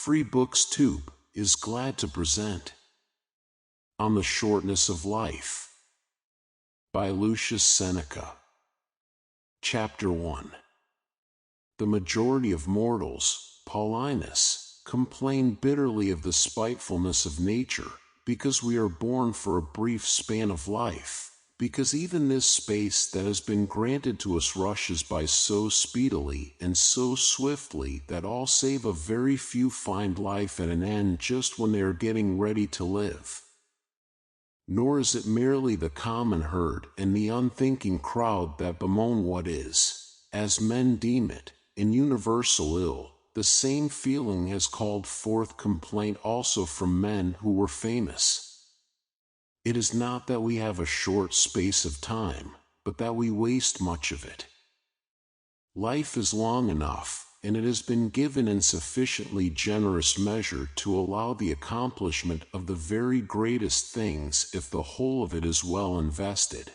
Free Books Tube is glad to present On the Shortness of Life by Lucius Seneca. Chapter 1. The majority of mortals, Paulinus, complain bitterly of the spitefulness of nature, because we are born for a brief span of life, because even this space that has been granted to us rushes by so speedily and so swiftly that all save a very few find life at an end just when they are getting ready to live. Nor is it merely the common herd and the unthinking crowd that bemoan what is, as men deem it, an universal ill. The same feeling has called forth complaint also from men who were famous. It is not that we have a short space of time, but that we waste much of it. Life is long enough, and it has been given in sufficiently generous measure to allow the accomplishment of the very greatest things if the whole of it is well invested.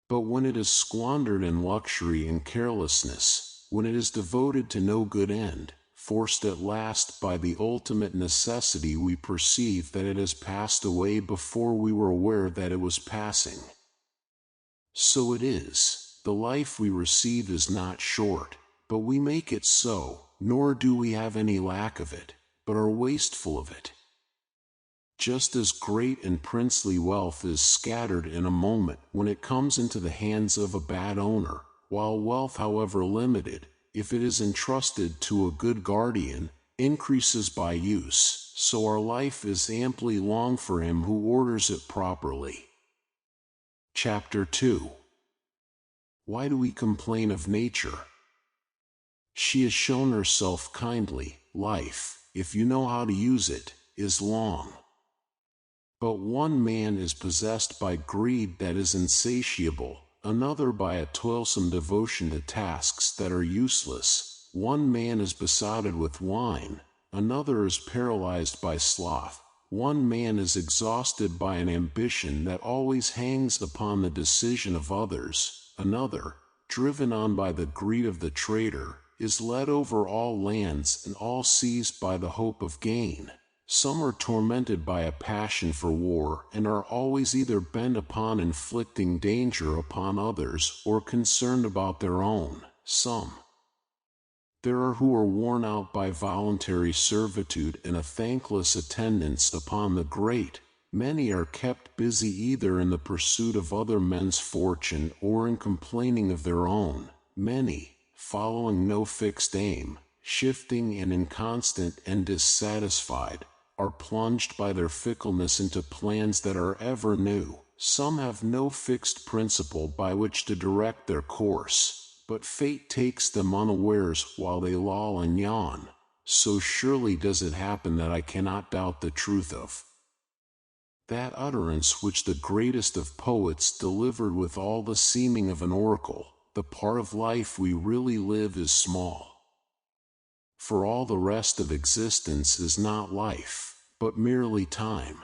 But when it is squandered in luxury and carelessness, when it is devoted to no good end, forced at last by the ultimate necessity, we perceive that it has passed away before we were aware that it was passing. So it is, the life we receive is not short, but we make it so, nor do we have any lack of it, but are wasteful of it. Just as great and princely wealth is scattered in a moment when it comes into the hands of a bad owner, while wealth, however limited, if it is entrusted to a good guardian, increases by use, so our life is amply long for him who orders it properly. Chapter 2. Why do we complain of nature? She has shown herself kindly. Life, if you know how to use it, is long. But one man is possessed by greed that is insatiable, another by a toilsome devotion to tasks that are useless. One man is besotted with wine, another is paralyzed by sloth. One man is exhausted by an ambition that always hangs upon the decision of others. Another, driven on by the greed of the trader, is led over all lands and all seas by the hope of gain. Some are tormented by a passion for war and are always either bent upon inflicting danger upon others or concerned about their own. Some there are who are worn out by voluntary servitude and a thankless attendance upon the great. Many are kept busy either in the pursuit of other men's fortune or in complaining of their own. Many, following no fixed aim, shifting and inconstant and dissatisfied, are plunged by their fickleness into plans that are ever new. Some have no fixed principle by which to direct their course, but fate takes them unawares while they loll and yawn. So surely does it happen that I cannot doubt the truth of that utterance which the greatest of poets delivered with all the seeming of an oracle: the part of life we really live is small. For all the rest of existence is not life, but merely time.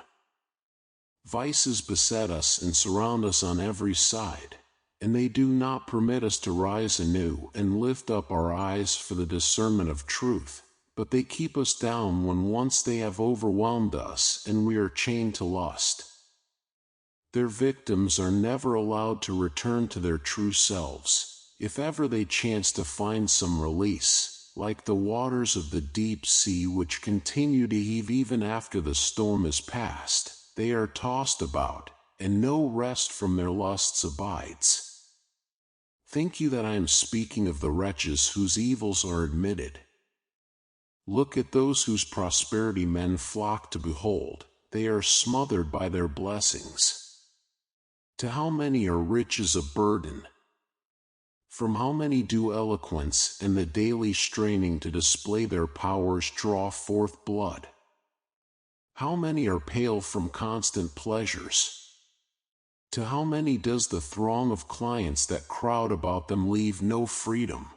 Vices beset us and surround us on every side, and they do not permit us to rise anew and lift up our eyes for the discernment of truth, but they keep us down when once they have overwhelmed us and we are chained to lust. Their victims are never allowed to return to their true selves. If ever they chance to find some release, like the waters of the deep sea which continue to heave even after the storm is past, they are tossed about, and no rest from their lusts abides. Think you that I am speaking of the wretches whose evils are admitted? Look at those whose prosperity men flock to behold. They are smothered by their blessings. To how many are riches a burden? From how many do eloquence and the daily straining to display their powers draw forth blood? How many are pale from constant pleasures? To how many does the throng of clients that crowd about them leave no freedom?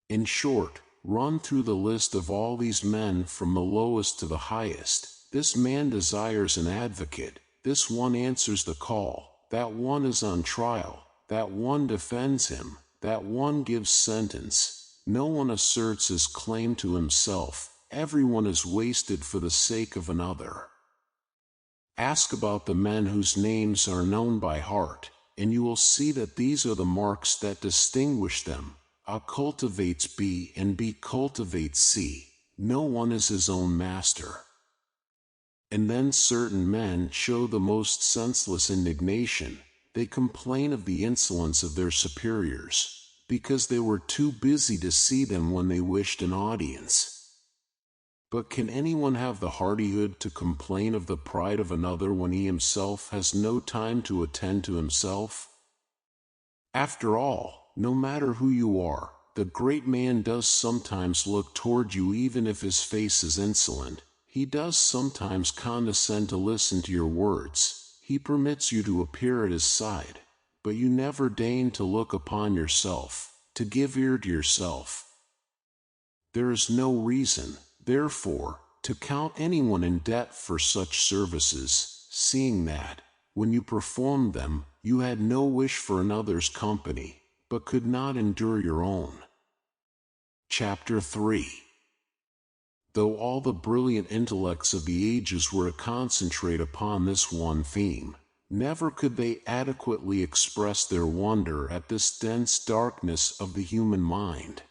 In short, run through the list of all these men from the lowest to the highest. This man desires an advocate, this one answers the call, that one is on trial, that one defends him, that one gives sentence. No one asserts his claim to himself. everyone is wasted for the sake of another. Ask about the men whose names are known by heart, and you will see that these are the marks that distinguish them. A cultivates B and B cultivates C. No one is his own master. And then certain men show the most senseless indignation. They complain of the insolence of their superiors, because they were too busy to see them when they wished an audience. But can anyone have the hardihood to complain of the pride of another when he himself has no time to attend to himself? After all, no matter who you are, the great man does sometimes look toward you even if his face is insolent. He does sometimes condescend to listen to your words. He permits you to appear at his side, but you never deign to look upon yourself, to give ear to yourself. There is no reason, therefore, to count anyone in debt for such services, seeing that, when you performed them, you had no wish for another's company, but could not endure your own. Chapter 3. Though all the brilliant intellects of the ages were to concentrate upon this one theme, never could they adequately express their wonder at this dense darkness of the human mind.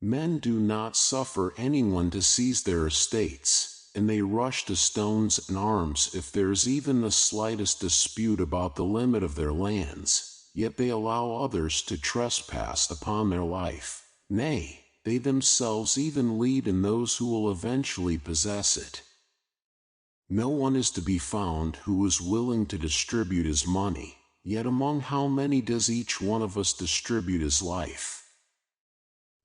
Men do not suffer anyone to seize their estates, and they rush to stones and arms if there is even the slightest dispute about the limit of their lands, yet they allow others to trespass upon their life. Nay, they themselves even lead in those who will eventually possess it. No one is to be found who is willing to distribute his money, yet among how many does each one of us distribute his life?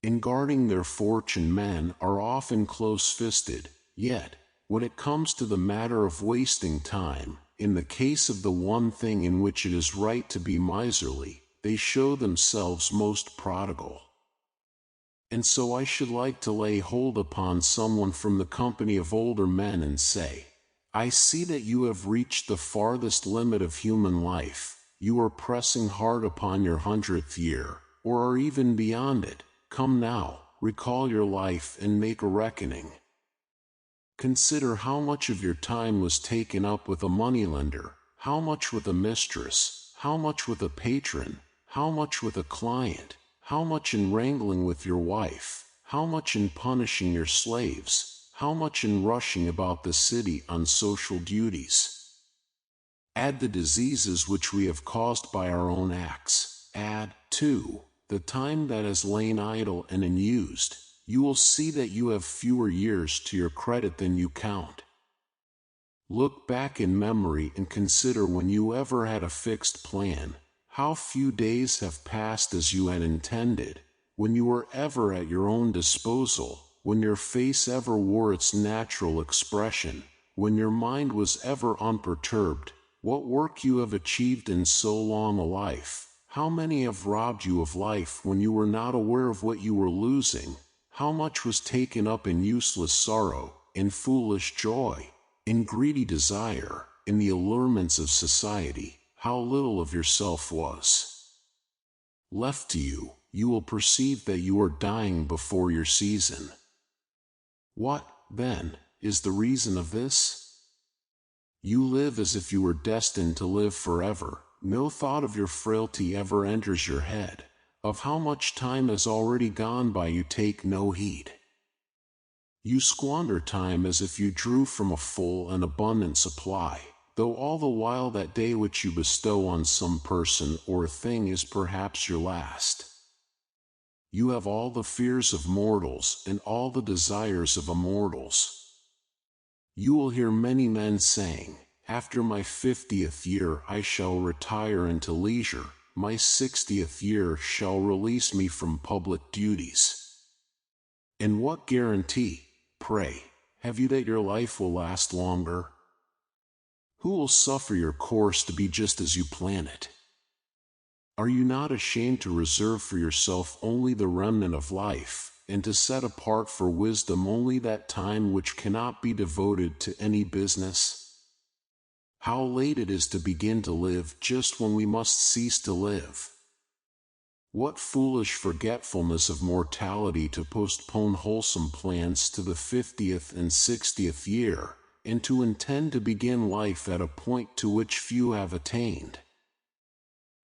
In guarding their fortune, men are often close-fisted, yet, when it comes to the matter of wasting time, in the case of the one thing in which it is right to be miserly, they show themselves most prodigal. And so I should like to lay hold upon someone from the company of older men and say, I see that you have reached the farthest limit of human life. You are pressing hard upon your 100th year, or are even beyond it. Come now, recall your life and make a reckoning. Consider how much of your time was taken up with a moneylender, how much with a mistress, how much with a patron, how much with a client, how much in wrangling with your wife, how much in punishing your slaves, how much in rushing about the city on social duties. Add the diseases which we have caused by our own acts. Add, too, the time that has lain idle and unused. You will see that you have fewer years to your credit than you count. Look back in memory and consider when you ever had a fixed plan. How few days have passed as you had intended, when you were ever at your own disposal, when your face ever wore its natural expression, when your mind was ever unperturbed. What work you have achieved in so long a life. How many have robbed you of life when you were not aware of what you were losing? How much was taken up in useless sorrow, in foolish joy, in greedy desire, in the allurements of society? How little of yourself was left to you. You will perceive that you are dying before your season. What, then, is the reason of this? You live as if you were destined to live forever. No thought of your frailty ever enters your head. Of how much time has already gone by you take no heed. You squander time as if you drew from a full and abundant supply, though all the while that day which you bestow on some person or thing is perhaps your last. You have all the fears of mortals and all the desires of immortals. You will hear many men saying, after my 50th year I shall retire into leisure, my 60th year shall release me from public duties. And what guarantee, pray, have you that your life will last longer? Who will suffer your course to be just as you plan it? Are you not ashamed to reserve for yourself only the remnant of life, and to set apart for wisdom only that time which cannot be devoted to any business? How late it is to begin to live just when we must cease to live. What foolish forgetfulness of mortality to postpone wholesome plans to the 50th and 60th year, and to intend to begin life at a point to which few have attained.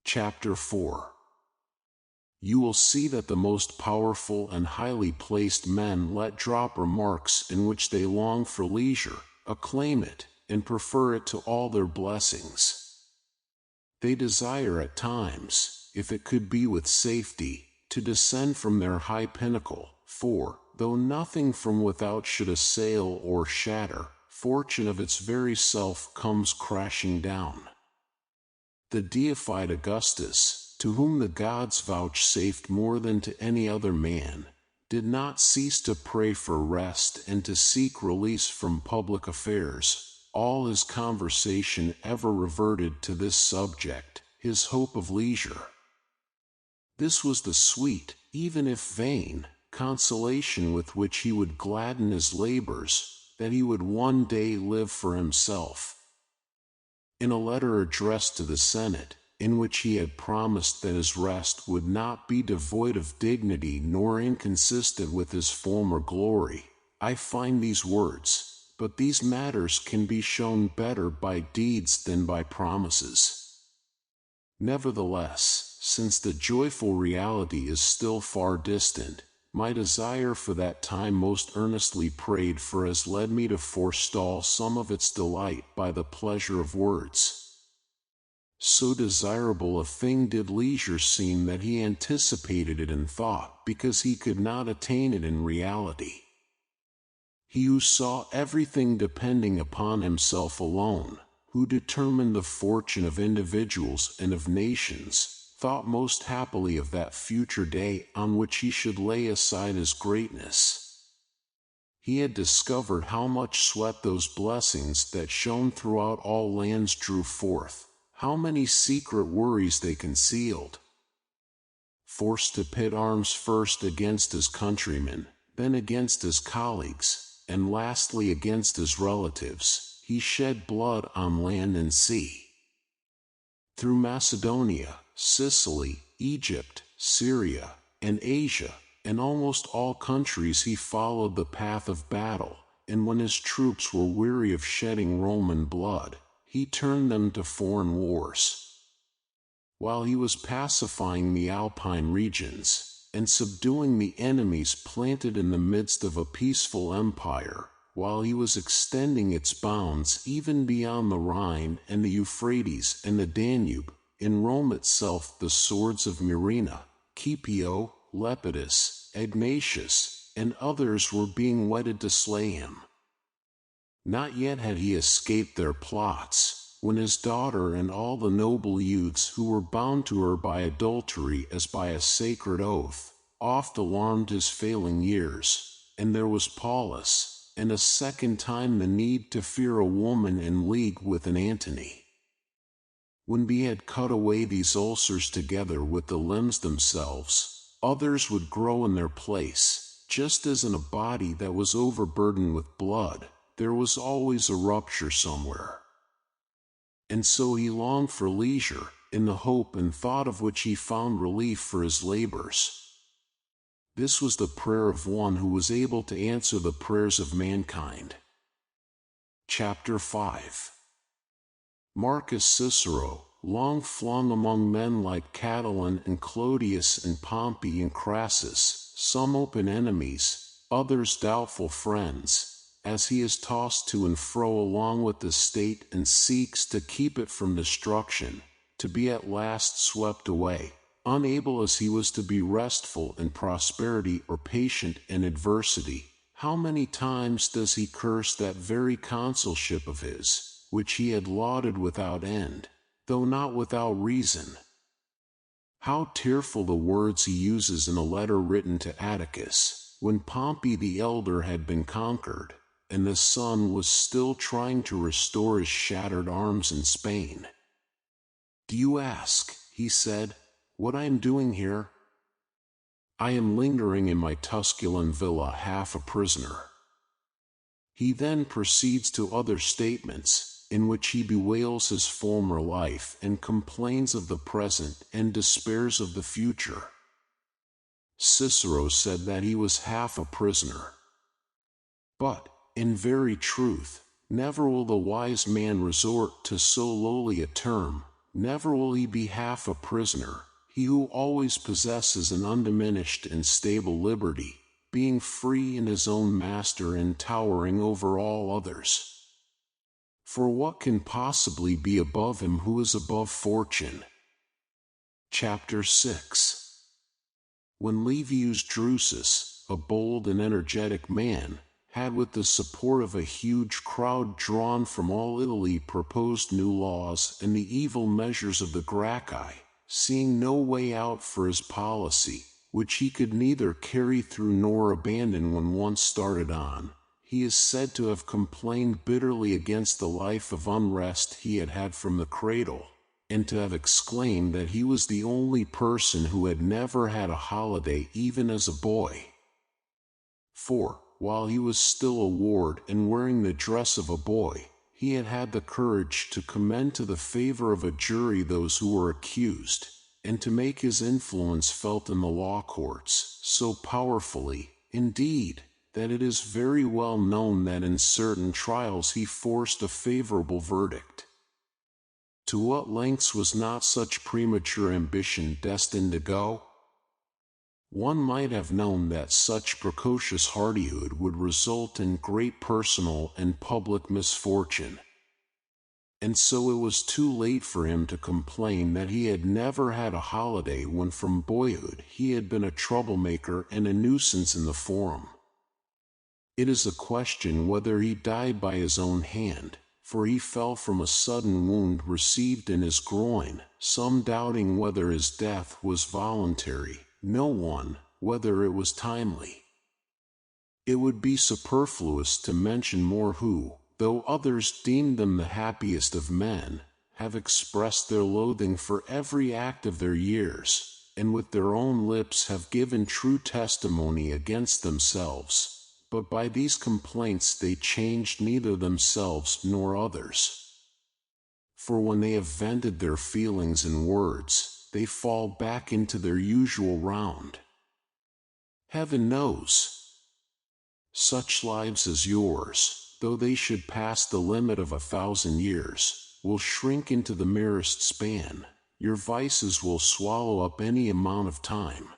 Chapter 4. You will see that the most powerful and highly placed men let drop remarks in which they long for leisure, acclaim it, and prefer it to all their blessings. They desire at times, if it could be with safety, to descend from their high pinnacle, for, though nothing from without should assail or shatter, fortune of its very self comes crashing down. The deified Augustus, to whom the gods vouchsafed more than to any other man, did not cease to pray for rest and to seek release from public affairs. All his conversation ever reverted to this subject, his hope of leisure. This was the sweet, even if vain, consolation with which he would gladden his labors, that he would one day live for himself. In a letter addressed to the Senate, in which he had promised that his rest would not be devoid of dignity nor inconsistent with his former glory, I find these words: but these matters can be shown better by deeds than by promises. Nevertheless, since the joyful reality is still far distant, my desire for that time most earnestly prayed for has led me to forestall some of its delight by the pleasure of words. So desirable a thing did leisure seem that he anticipated it in thought, because he could not attain it in reality. He who saw everything depending upon himself alone, who determined the fortune of individuals and of nations, thought most happily of that future day on which he should lay aside his greatness. He had discovered how much sweat those blessings that shone throughout all lands drew forth, how many secret worries they concealed. Forced to pit arms first against his countrymen, then against his colleagues, and lastly against his relatives, he shed blood on land and sea. Through Macedonia, Sicily, Egypt, Syria, and Asia, and almost all countries he followed the path of battle, and when his troops were weary of shedding Roman blood, he turned them to foreign wars. While he was pacifying the Alpine regions, and subduing the enemies planted in the midst of a peaceful empire, while he was extending its bounds even beyond the Rhine and the Euphrates and the Danube, in Rome itself the swords of Murena, Scipio, Lepidus, Ignatius, and others were being whetted to slay him. Not yet had he escaped their plots, when his daughter and all the noble youths who were bound to her by adultery as by a sacred oath, oft alarmed his failing years, and there was Paulus, and a second time the need to fear a woman in league with an Antony. When we had cut away these ulcers together with the limbs themselves, others would grow in their place, just as in a body that was overburdened with blood, there was always a rupture somewhere. And so he longed for leisure, in the hope and thought of which he found relief for his labors. This was the prayer of one who was able to answer the prayers of mankind. Chapter 5. Marcus Cicero, long flung among men like Catiline and Clodius and Pompey and Crassus, some open enemies, others doubtful friends, as he is tossed to and fro along with the state and seeks to keep it from destruction, to be at last swept away, unable as he was to be restful in prosperity or patient in adversity. How many times does he curse that very consulship of his, which he had lauded without end, though not without reason? How tearful the words he uses in a letter written to Atticus, when Pompey the elder had been conquered, and the son was still trying to restore his shattered arms in Spain. "Do you ask," he said, "what I am doing here? I am lingering in my Tusculan villa half a prisoner." He then proceeds to other statements, in which he bewails his former life and complains of the present and despairs of the future. Cicero said that he was half a prisoner. But, in very truth, never will the wise man resort to so lowly a term, never will he be half a prisoner, he who always possesses an undiminished and stable liberty, being free and his own master and towering over all others. For what can possibly be above him who is above fortune? Chapter 6. When Livius Drusus, a bold and energetic man, had with the support of a huge crowd drawn from all Italy proposed new laws and the evil measures of the Gracchi, seeing no way out for his policy, which he could neither carry through nor abandon when once started on, he is said to have complained bitterly against the life of unrest he had had from the cradle, and to have exclaimed that he was the only person who had never had a holiday even as a boy. For, while he was still a ward and wearing the dress of a boy, he had had the courage to commend to the favor of a jury those who were accused, and to make his influence felt in the law courts, so powerfully, indeed, that it is very well known that in certain trials he forced a favorable verdict. To what lengths was not such premature ambition destined to go? One might have known that such precocious hardihood would result in great personal and public misfortune. And so it was too late for him to complain that he had never had a holiday when from boyhood he had been a troublemaker and a nuisance in the forum. It is a question whether he died by his own hand, for he fell from a sudden wound received in his groin, some doubting whether his death was voluntary, no one, whether it was timely. It would be superfluous to mention more who, though others deemed them the happiest of men, have expressed their loathing for every act of their years, and with their own lips have given true testimony against themselves. But by these complaints they changed neither themselves nor others. For when they have vented their feelings in words, they fall back into their usual round. Heaven knows, such lives as yours, though they should pass the limit of 1,000 years, will shrink into the merest span. Your vices will swallow up any amount of time.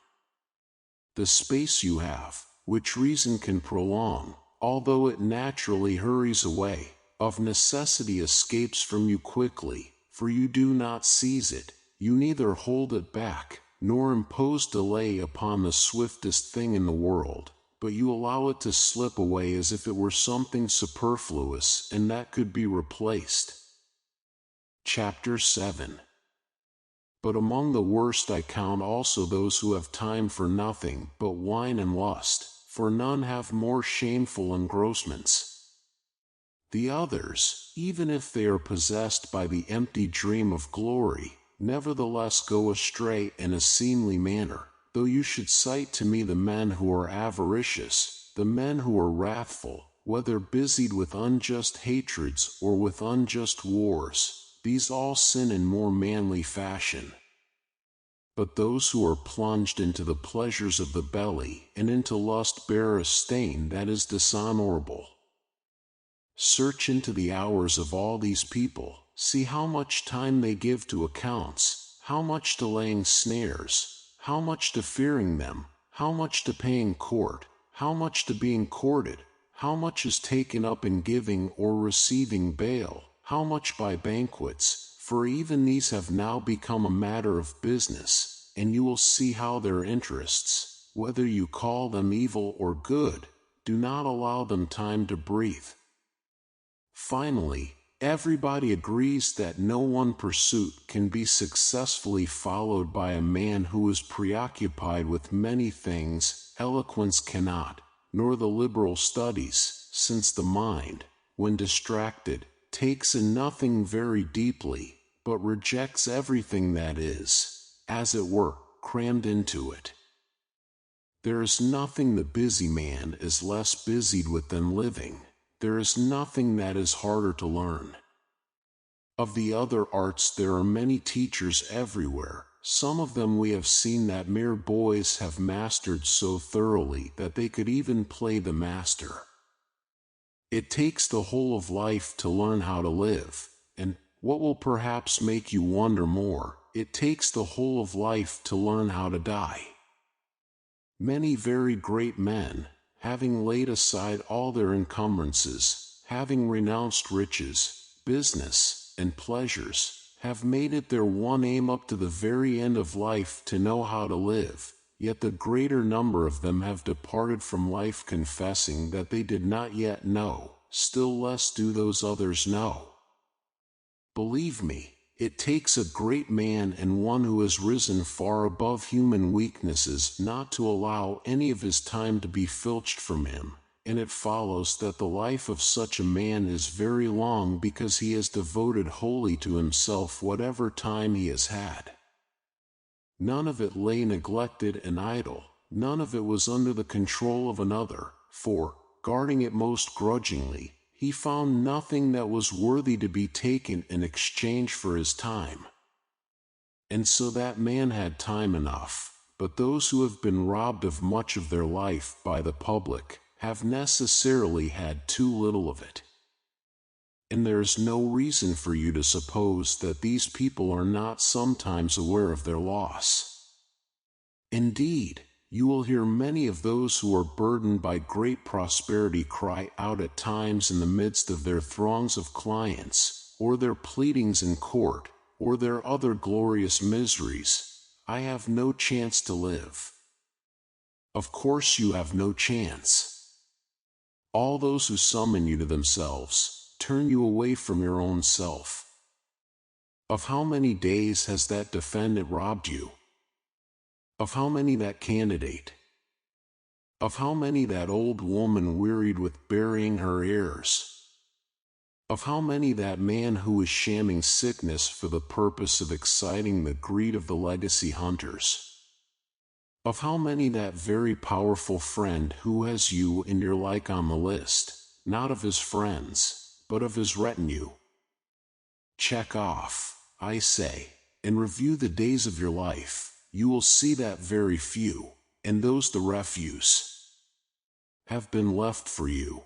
The space you have, which reason can prolong, although it naturally hurries away, of necessity escapes from you quickly, for you do not seize it, you neither hold it back, nor impose delay upon the swiftest thing in the world, but you allow it to slip away as if it were something superfluous and that could be replaced. Chapter 7. But among the worst I count also those who have time for nothing but wine and lust, for none have more shameful engrossments. The others, even if they are possessed by the empty dream of glory, nevertheless go astray in a seemly manner, though you should cite to me the men who are avaricious, the men who are wrathful, whether busied with unjust hatreds or with unjust wars, these all sin in more manly fashion. But those who are plunged into the pleasures of the belly and into lust bear a stain that is dishonorable. Search into the hours of all these people, see how much time they give to accounts, how much to laying snares, how much to fearing them, how much to paying court, how much to being courted, how much is taken up in giving or receiving bail, how much by banquets, for even these have now become a matter of business, and you will see how their interests, whether you call them evil or good, do not allow them time to breathe. Finally, everybody agrees that no one pursuit can be successfully followed by a man who is preoccupied with many things. Eloquence cannot, nor the liberal studies, since the mind, when distracted, takes in nothing very deeply, but rejects everything that is, as it were, crammed into it. There is nothing the busy man is less busied with than living. There is nothing that is harder to learn. Of the other arts there are many teachers everywhere, Some of them we have seen that mere boys have mastered so thoroughly that they could even play the master. It takes the whole of life to learn how to live, and, what will perhaps make you wonder more, it takes the whole of life to learn how to die. Many very great men, having laid aside all their encumbrances, having renounced riches, business, and pleasures, have made it their one aim up to the very end of life to know how to live, yet the greater number of them have departed from life confessing that they did not yet know, still less do those others know. Believe me, it takes a great man and one who has risen far above human weaknesses not to allow any of his time to be filched from him, and it follows that the life of such a man is very long because he has devoted wholly to himself whatever time he has had. None of it lay neglected and idle, none of it was under the control of another, for, guarding it most grudgingly, he found nothing that was worthy to be taken in exchange for his time. And so that man had time enough, but those who have been robbed of much of their life by the public have necessarily had too little of it. And there is no reason for you to suppose that these people are not sometimes aware of their loss. Indeed, you will hear many of those who are burdened by great prosperity cry out at times in the midst of their throngs of clients, or their pleadings in court, or their other glorious miseries, "I have no chance to live." Of course you have no chance. All those who summon you to themselves turn you away from your own self. Of how many days has that defendant robbed you? Of how many that candidate? Of how many that old woman wearied with burying her heirs? Of how many that man who is shamming sickness for the purpose of exciting the greed of the legacy hunters? Of how many that very powerful friend who has you and your like on the list, not of his friends, but of his retinue? Check off, I say, and review the days of your life. You will see that very few, and those the refuse, have been left for you.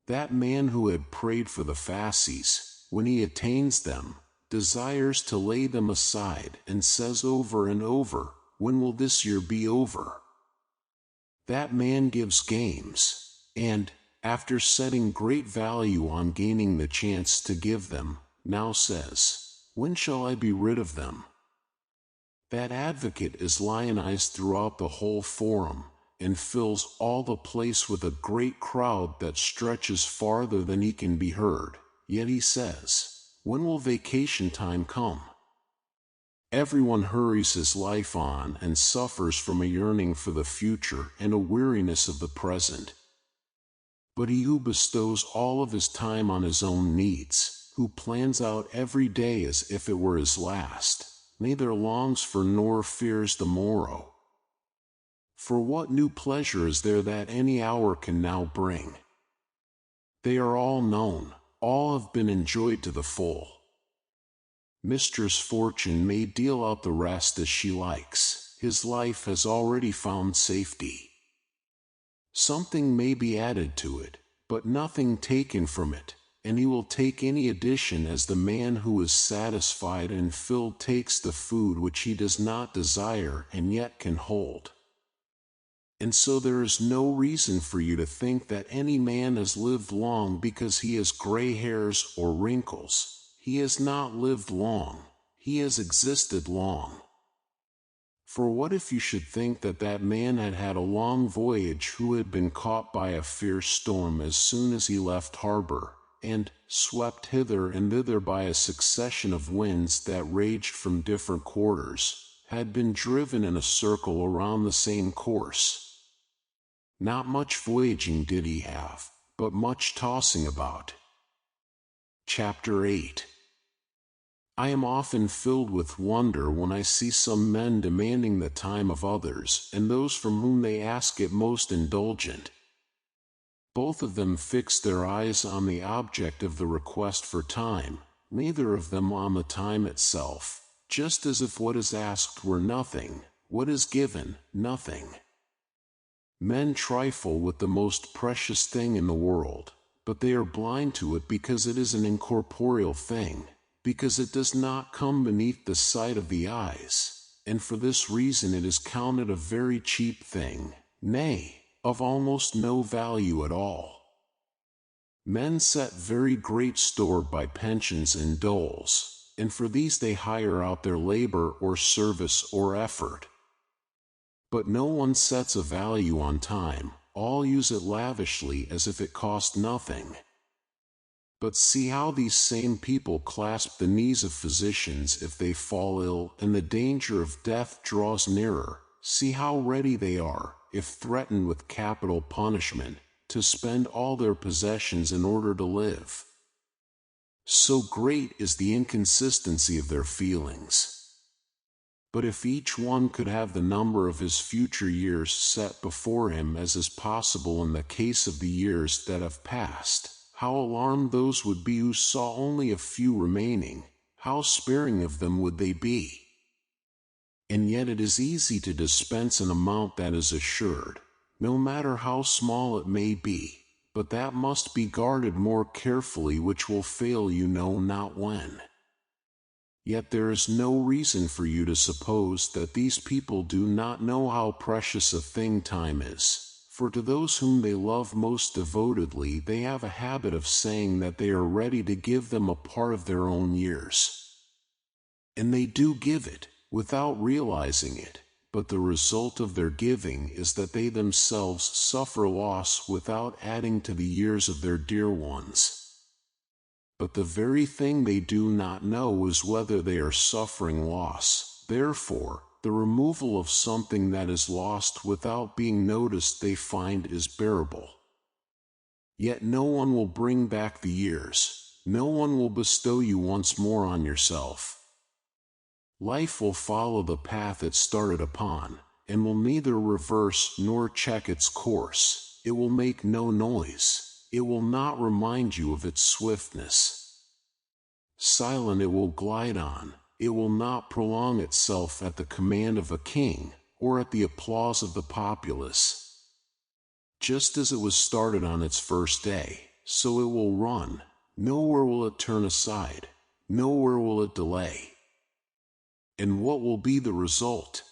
That man who had prayed for the fasces, when he attains them, desires to lay them aside and says over and over, "When will this year be over?" That man gives games, and, after setting great value on gaining the chance to give them, now says, "When shall I be rid of them?" That advocate is lionized throughout the whole forum, and fills all the place with a great crowd that stretches farther than he can be heard, yet he says, "When will vacation time come?" Everyone hurries his life on and suffers from a yearning for the future and a weariness of the present. But he who bestows all of his time on his own needs, who plans out every day as if it were his last, neither longs for nor fears the morrow. For what new pleasure is there that any hour can now bring? They are all known, all have been enjoyed to the full. Mistress Fortune may deal out the rest as she likes, his life has already found safety. Something may be added to it, but nothing taken from it, and he will take any addition as the man who is satisfied and filled takes the food which he does not desire and yet can hold. And so there is no reason for you to think that any man has lived long because he has gray hairs or wrinkles. He has not lived long, he has existed long. For what if you should think that that man had had a long voyage who had been caught by a fierce storm as soon as he left harbor, and, swept hither and thither by a succession of winds that raged from different quarters, had been driven in a circle around the same course? Not much voyaging did he have, but much tossing about. Chapter 8. I am often filled with wonder when I see some men demanding the time of others and those from whom they ask it most indulgent. Both of them fix their eyes on the object of the request for time, neither of them on the time itself, just as if what is asked were nothing, what is given, nothing. Men trifle with the most precious thing in the world, but they are blind to it because it is an incorporeal thing, because it does not come beneath the sight of the eyes, and for this reason it is counted a very cheap thing, nay, of almost no value at all. Men set very great store by pensions and doles, and for these they hire out their labor or service or effort. But no one sets a value on time, all use it lavishly as if it cost nothing. But see how these same people clasp the knees of physicians if they fall ill and the danger of death draws nearer. See how ready they are, if threatened with capital punishment, to spend all their possessions in order to live. So great is the inconsistency of their feelings. But if each one could have the number of his future years set before him as is possible in the case of the years that have passed, how alarmed those would be who saw only a few remaining, how sparing of them would they be! And yet it is easy to dispense an amount that is assured, no matter how small it may be, but that must be guarded more carefully, which will fail you know not when. Yet there is no reason for you to suppose that these people do not know how precious a thing time is, for to those whom they love most devotedly they have a habit of saying that they are ready to give them a part of their own years. And they do give it, without realizing it, but the result of their giving is that they themselves suffer loss without adding to the years of their dear ones. But the very thing they do not know is whether they are suffering loss. Therefore, the removal of something that is lost without being noticed they find is bearable. Yet no one will bring back the years, no one will bestow you once more on yourself. Life will follow the path it started upon, and will neither reverse nor check its course. It will make no noise. It will not remind you of its swiftness. Silent it will glide on, it will not prolong itself at the command of a king, or at the applause of the populace. Just as it was started on its first day, so it will run, nowhere will it turn aside, nowhere will it delay. And what will be the result?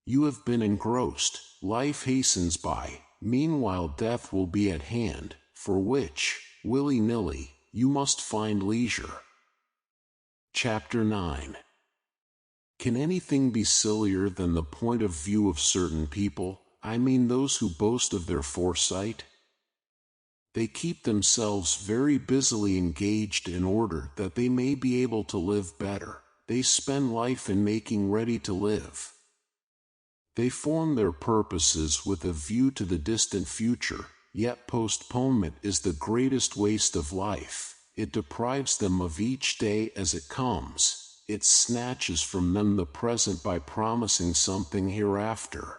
You have been engrossed, life hastens by, meanwhile death will be at hand, for which, willy-nilly, you must find leisure. Chapter 9. Can anything be sillier than the point of view of certain people, I mean those who boast of their foresight? They keep themselves very busily engaged in order that they may be able to live better. They spend life in making ready to live. They form their purposes with a view to the distant future, yet postponement is the greatest waste of life. It deprives them of each day as it comes. It snatches from them the present by promising something hereafter.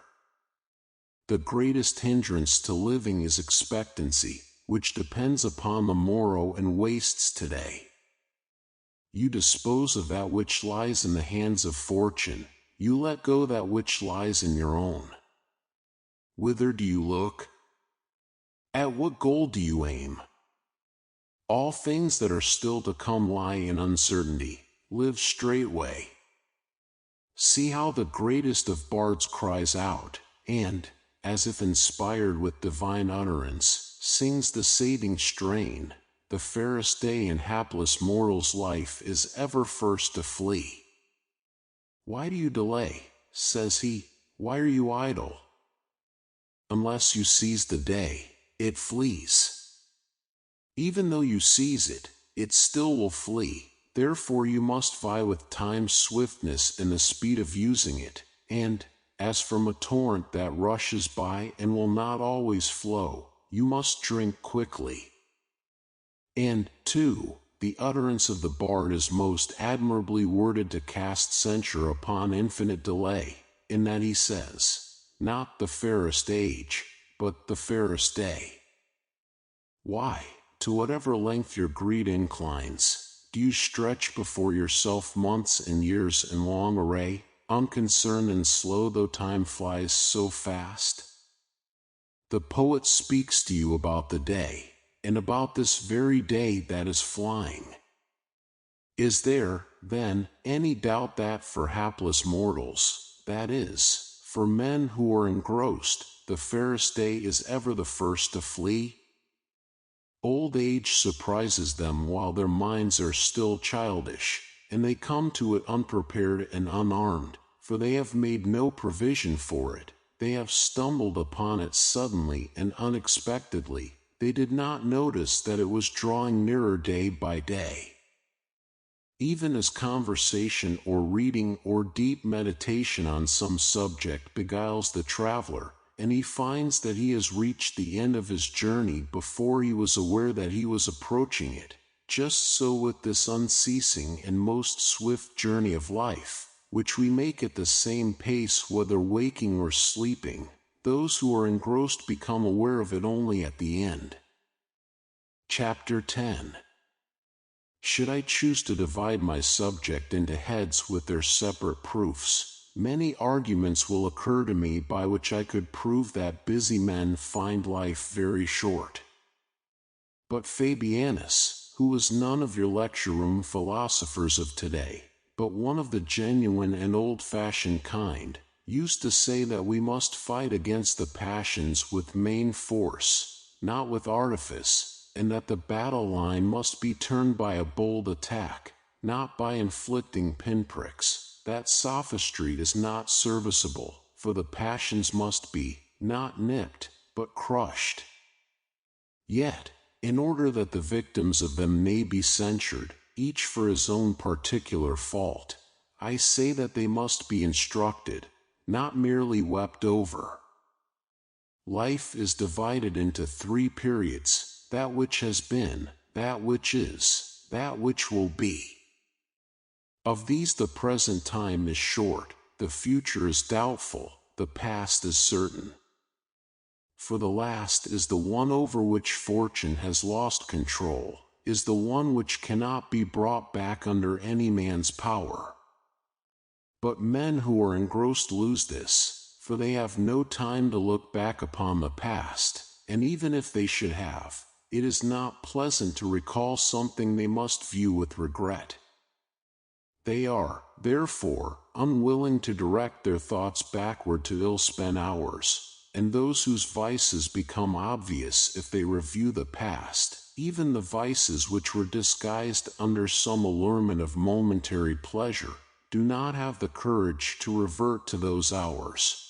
The greatest hindrance to living is expectancy, which depends upon the morrow and wastes today. You dispose of that which lies in the hands of fortune. You let go that which lies in your own. Whither do you look? At what goal do you aim? All things that are still to come lie in uncertainty. Live straightway. See how the greatest of bards cries out, and, as if inspired with divine utterance, sings the saving strain. The fairest day in hapless mortal's life is ever first to flee. Why do you delay? Says he. Why are you idle? Unless you seize the day, it flees. Even though you seize it, it still will flee. Therefore you must vie with time's swiftness in the speed of using it, and, as from a torrent that rushes by and will not always flow, you must drink quickly. And, too, the utterance of the bard is most admirably worded to cast censure upon infinite delay, in that he says, not the fairest age, but the fairest day. Why, to whatever length your greed inclines, Do you stretch before yourself months and years in long array, unconcerned and slow though time flies so fast? The poet speaks to you about the day, and about this very day that is flying. Is there, then, any doubt that for hapless mortals, that is, for men who are engrossed, the fairest day is ever the first to flee? Old age surprises them while their minds are still childish, and they come to it unprepared and unarmed, for they have made no provision for it. They have stumbled upon it suddenly and unexpectedly. They did not notice that it was drawing nearer day by day. Even as conversation or reading or deep meditation on some subject beguiles the traveler, and he finds that he has reached the end of his journey before he was aware that he was approaching it, just so with this unceasing and most swift journey of life, which we make at the same pace whether waking or sleeping, those who are engrossed become aware of it only at the end. Chapter 10. Should I choose to divide my subject into heads with their separate proofs, many arguments will occur to me by which I could prove that busy men find life very short. But Fabianus, who was none of your lecture-room philosophers of today, but one of the genuine and old-fashioned kind, used to say that we must fight against the passions with main force, not with artifice, and that the battle line must be turned by a bold attack, not by inflicting pinpricks. That sophistry is not serviceable, for the passions must be, not nipped, but crushed. Yet, in order that the victims of them may be censured, each for his own particular fault, I say that they must be instructed, not merely wept over. Life is divided into 3 periods: that which has been, that which is, that which will be. Of these the present time is short, the future is doubtful, the past is certain. For the last is the one over which fortune has lost control, is the one which cannot be brought back under any man's power. But men who are engrossed lose this, for they have no time to look back upon the past, and even if they should have, it is not pleasant to recall something they must view with regret. They are, therefore, unwilling to direct their thoughts backward to ill-spent hours, and those whose vices become obvious if they review the past, even the vices which were disguised under some allurement of momentary pleasure, do not have the courage to revert to those hours.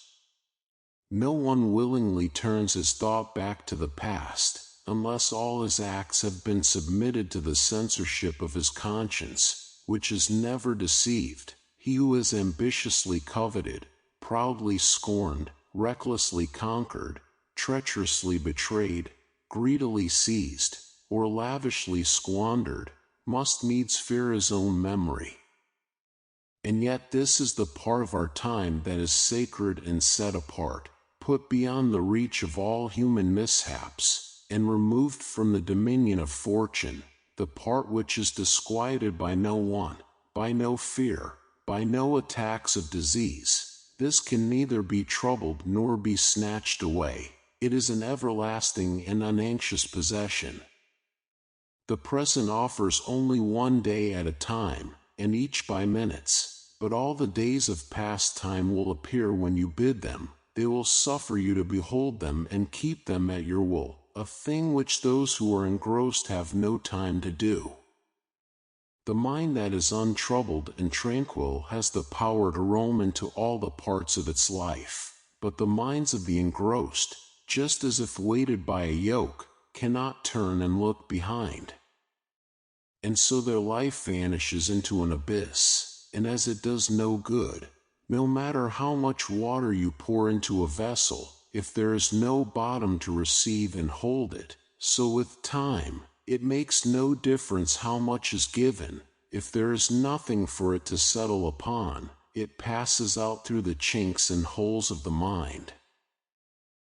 No one willingly turns his thought back to the past, unless all his acts have been submitted to the censorship of his conscience, which is never deceived. He who is ambitiously coveted, proudly scorned, recklessly conquered, treacherously betrayed, greedily seized, or lavishly squandered, must needs fear his own memory. And yet this is the part of our time that is sacred and set apart, put beyond the reach of all human mishaps, and removed from the dominion of fortune, the part which is disquieted by no one, by no fear, by no attacks of disease. This can neither be troubled nor be snatched away. It is an everlasting and unanxious possession. The present offers only one day at a time, and each by minutes, but all the days of past time will appear when you bid them. They will suffer you to behold them and keep them at your will, a thing which those who are engrossed have no time to do. The mind that is untroubled and tranquil has the power to roam into all the parts of its life, but the minds of the engrossed, just as if weighted by a yoke, cannot turn and look behind. And so their life vanishes into an abyss, and as it does no good, no matter how much water you pour into a vessel, if there is no bottom to receive and hold it, so with time, it makes no difference how much is given. If there is nothing for it to settle upon, it passes out through the chinks and holes of the mind.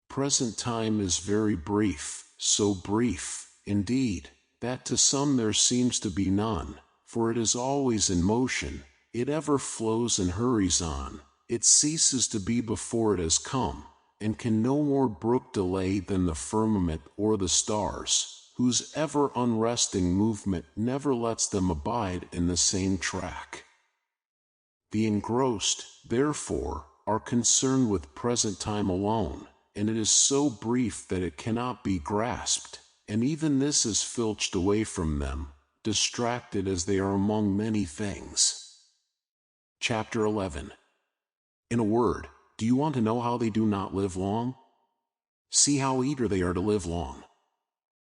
Present time is very brief, so brief, indeed, that to some there seems to be none, for it is always in motion, it ever flows and hurries on, it ceases to be before it has come, and can no more brook delay than the firmament or the stars, whose ever unresting movement never lets them abide in the same track. The engrossed, therefore, are concerned with present time alone, and it is so brief that it cannot be grasped, and even this is filched away from them, distracted as they are among many things. Chapter 11. In a word, do you want to know how they do not live long? See how eager they are to live long.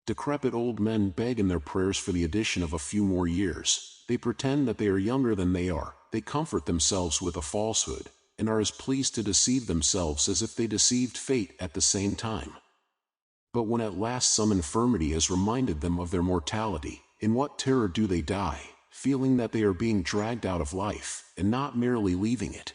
Decrepit old men beg in their prayers for the addition of a few more years. They pretend that they are younger than they are. They comfort themselves with a falsehood, and are as pleased to deceive themselves as if they deceived fate at the same time. But when at last some infirmity has reminded them of their mortality, in what terror do they die, feeling that they are being dragged out of life, and not merely leaving it.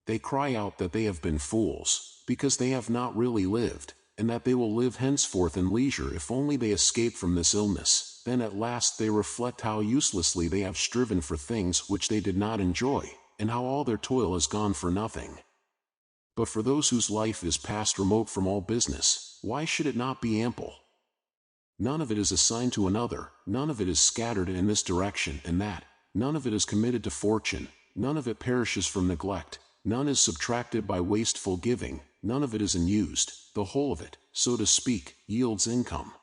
They cry out that they have been fools, because they have not really lived, and that they will live henceforth in leisure if only they escape from this illness. Then at last they reflect how uselessly they have striven for things which they did not enjoy, and how all their toil has gone for nothing. But for those whose life is past remote from all business, why should it not be ample? None of it is assigned to another, none of it is scattered in this direction and that, none of it is committed to fortune, none of it perishes from neglect, none is subtracted by wasteful giving, none of it is unused, the whole of it, so to speak, yields income.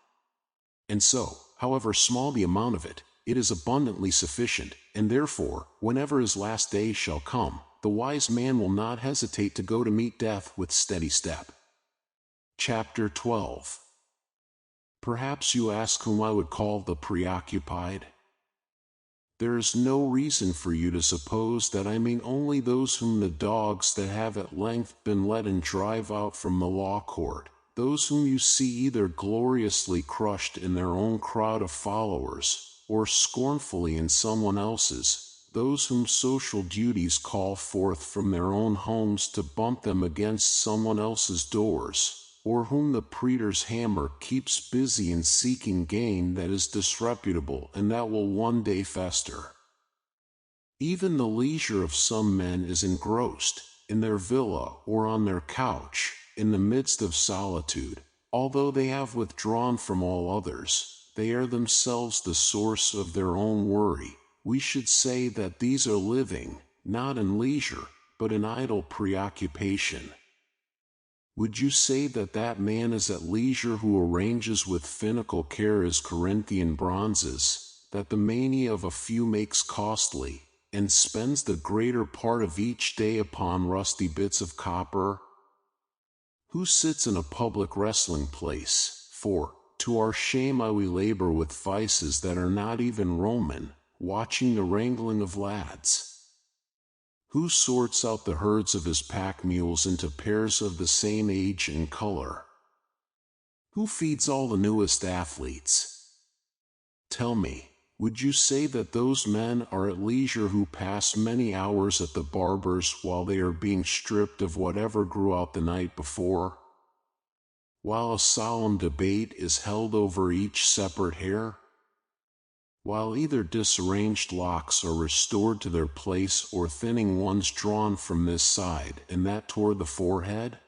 And so, however small the amount of it, it is abundantly sufficient, and therefore, whenever his last day shall come, the wise man will not hesitate to go to meet death with steady step. Chapter 12. Perhaps you ask whom I would call the preoccupied? There is no reason for you to suppose that I mean only those whom the dogs that have at length been let in drive out from the law court, those whom you see either gloriously crushed in their own crowd of followers, or scornfully in someone else's, those whom social duties call forth from their own homes to bump them against someone else's doors, or whom the praetor's hammer keeps busy in seeking gain that is disreputable and that will one day fester. Even the leisure of some men is engrossed, in their villa or on their couch, in the midst of solitude. Although they have withdrawn from all others, they are themselves the source of their own worry. We should say that these are living, not in leisure, but in idle preoccupation. Would you say that that man is at leisure who arranges with finical care his Corinthian bronzes, that the mania of a few makes costly, and spends the greater part of each day upon rusty bits of copper? Who sits in a public wrestling place, for, to our shame we labor with vices that are not even Roman, watching the wrangling of lads? Who sorts out the herds of his pack mules into pairs of the same age and color? Who feeds all the newest athletes? Tell me, would you say that those men are at leisure who pass many hours at the barber's while they are being stripped of whatever grew out the night before? While a solemn debate is held over each separate hair? While either disarranged locks are restored to their place or thinning ones drawn from this side and that toward the forehead?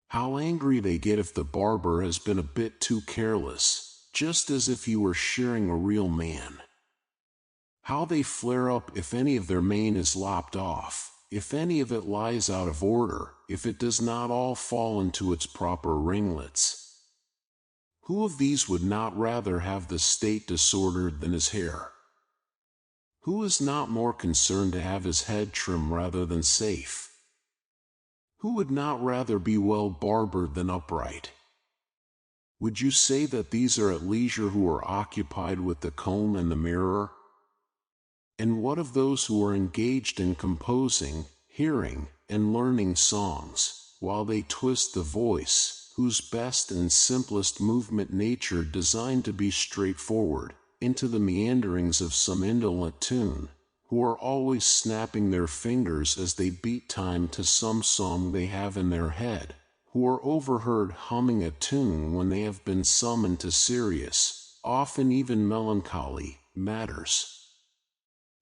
How angry they get if the barber has been a bit too careless, just as if he were shearing a real man. How they flare up if any of their mane is lopped off, if any of it lies out of order, if it does not all fall into its proper ringlets. Who of these would not rather have the state disordered than his hair? Who is not more concerned to have his head trim rather than safe? Who would not rather be well barbered than upright? Would you say that these are at leisure who are occupied with the comb and the mirror? And what of those who are engaged in composing, hearing, and learning songs, while they twist the voice, whose best and simplest movement nature designed to be straightforward, into the meanderings of some indolent tune, who are always snapping their fingers as they beat time to some song they have in their head, who are overheard humming a tune when they have been summoned to serious, often even melancholy, matters.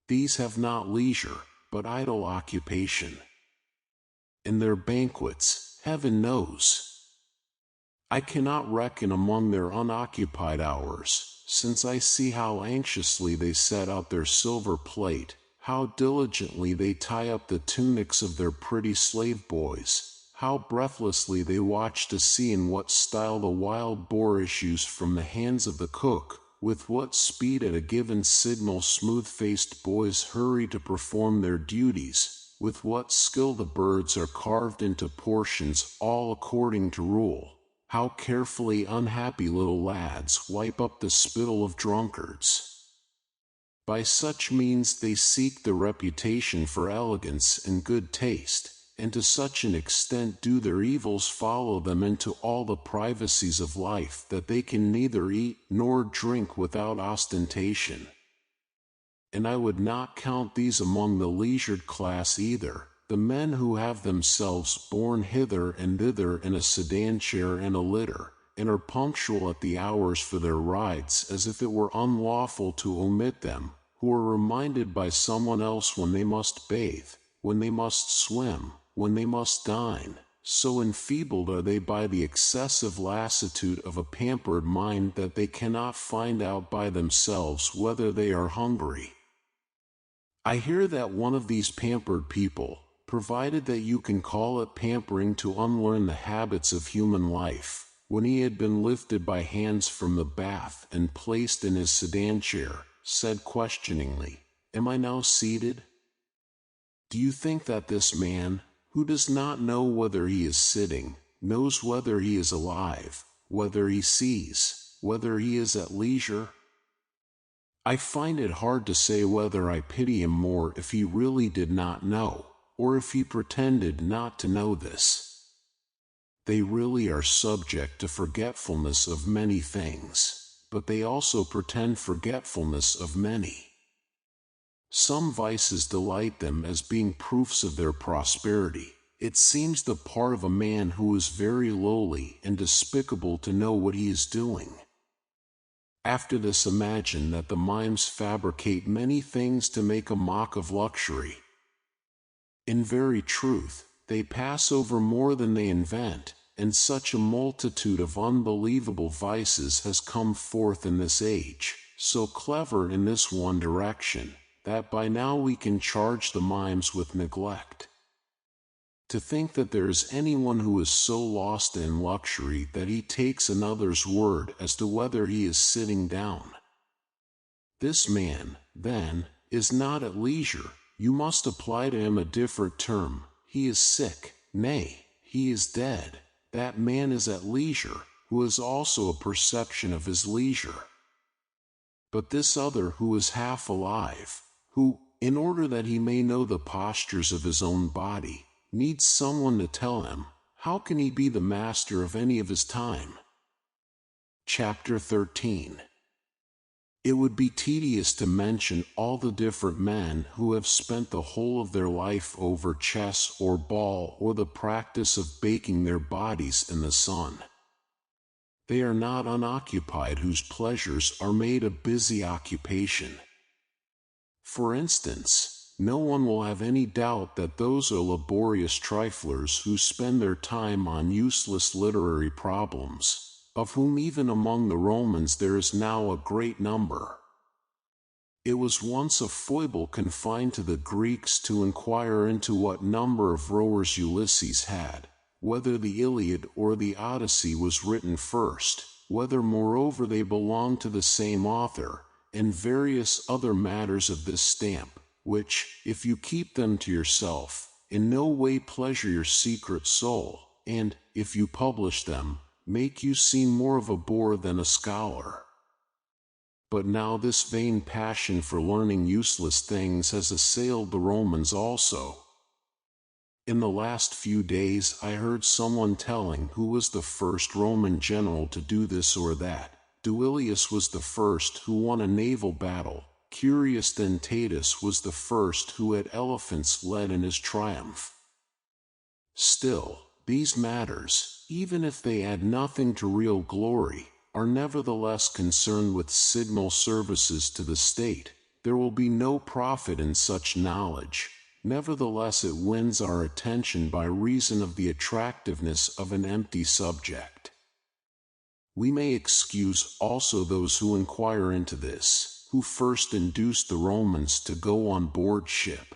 These have not leisure, but idle occupation. In their banquets, heaven knows, I cannot reckon among their unoccupied hours, since I see how anxiously they set out their silver plate, how diligently they tie up the tunics of their pretty slave boys, how breathlessly they watch to see in what style the wild boar issues from the hands of the cook, with what speed at a given signal smooth-faced boys hurry to perform their duties, with what skill the birds are carved into portions all according to rule. How carefully unhappy little lads wipe up the spittle of drunkards. By such means they seek the reputation for elegance and good taste, and to such an extent do their evils follow them into all the privacies of life that they can neither eat nor drink without ostentation. And I would not count these among the leisured class either, the men who have themselves borne hither and thither in a sedan chair and a litter, and are punctual at the hours for their rides as if it were unlawful to omit them, who are reminded by someone else when they must bathe, when they must swim, when they must dine. So enfeebled are they by the excessive lassitude of a pampered mind that they cannot find out by themselves whether they are hungry. I hear that one of these pampered people, provided that you can call it pampering to unlearn the habits of human life, when he had been lifted by hands from the bath and placed in his sedan chair, said questioningly, "Am I now seated?" Do you think that this man, who does not know whether he is sitting, knows whether he is alive, whether he sees, whether he is at leisure? I find it hard to say whether I pity him more if he really did not know, or if he pretended not to know this. They really are subject to forgetfulness of many things, but they also pretend forgetfulness of many. Some vices delight them as being proofs of their prosperity. It seems the part of a man who is very lowly and despicable to know what he is doing. After this, imagine that the mimes fabricate many things to make a mock of luxury. In very truth, they pass over more than they invent, and such a multitude of unbelievable vices has come forth in this age, so clever in this one direction, that by now we can charge the mimes with neglect. To think that there is anyone who is so lost in luxury that he takes another's word as to whether he is sitting down. This man, then, is not at leisure. You must apply to him a different term. He is sick, nay, he is dead. That man is at leisure, who has also a perception of his leisure. But this other who is half alive, who, in order that he may know the postures of his own body, needs someone to tell him, how can he be the master of any of his time? Chapter 13. It would be tedious to mention all the different men who have spent the whole of their life over chess or ball or the practice of baking their bodies in the sun. They are not unoccupied whose pleasures are made a busy occupation. For instance, no one will have any doubt that those are laborious triflers who spend their time on useless literary problems, of whom even among the Romans there is now a great number. It was once a foible confined to the Greeks to inquire into what number of rowers Ulysses had, whether the Iliad or the Odyssey was written first, whether moreover they belonged to the same author, and various other matters of this stamp, which, if you keep them to yourself, in no way pleasure your secret soul, and, if you publish them, make you seem more of a bore than a scholar. But now this vain passion for learning useless things has assailed the Romans also. In the last few days I heard someone telling who was the first Roman general to do this or that. Duilius was the first who won a naval battle. Curius Dentatus was the first who had elephants led in his triumph. Still, these matters, even if they add nothing to real glory, are nevertheless concerned with signal services to the state, there will be no profit in such knowledge. Nevertheless, it wins our attention by reason of the attractiveness of an empty subject. We may excuse also those who inquire into this, who first induced the Romans to go on board ship.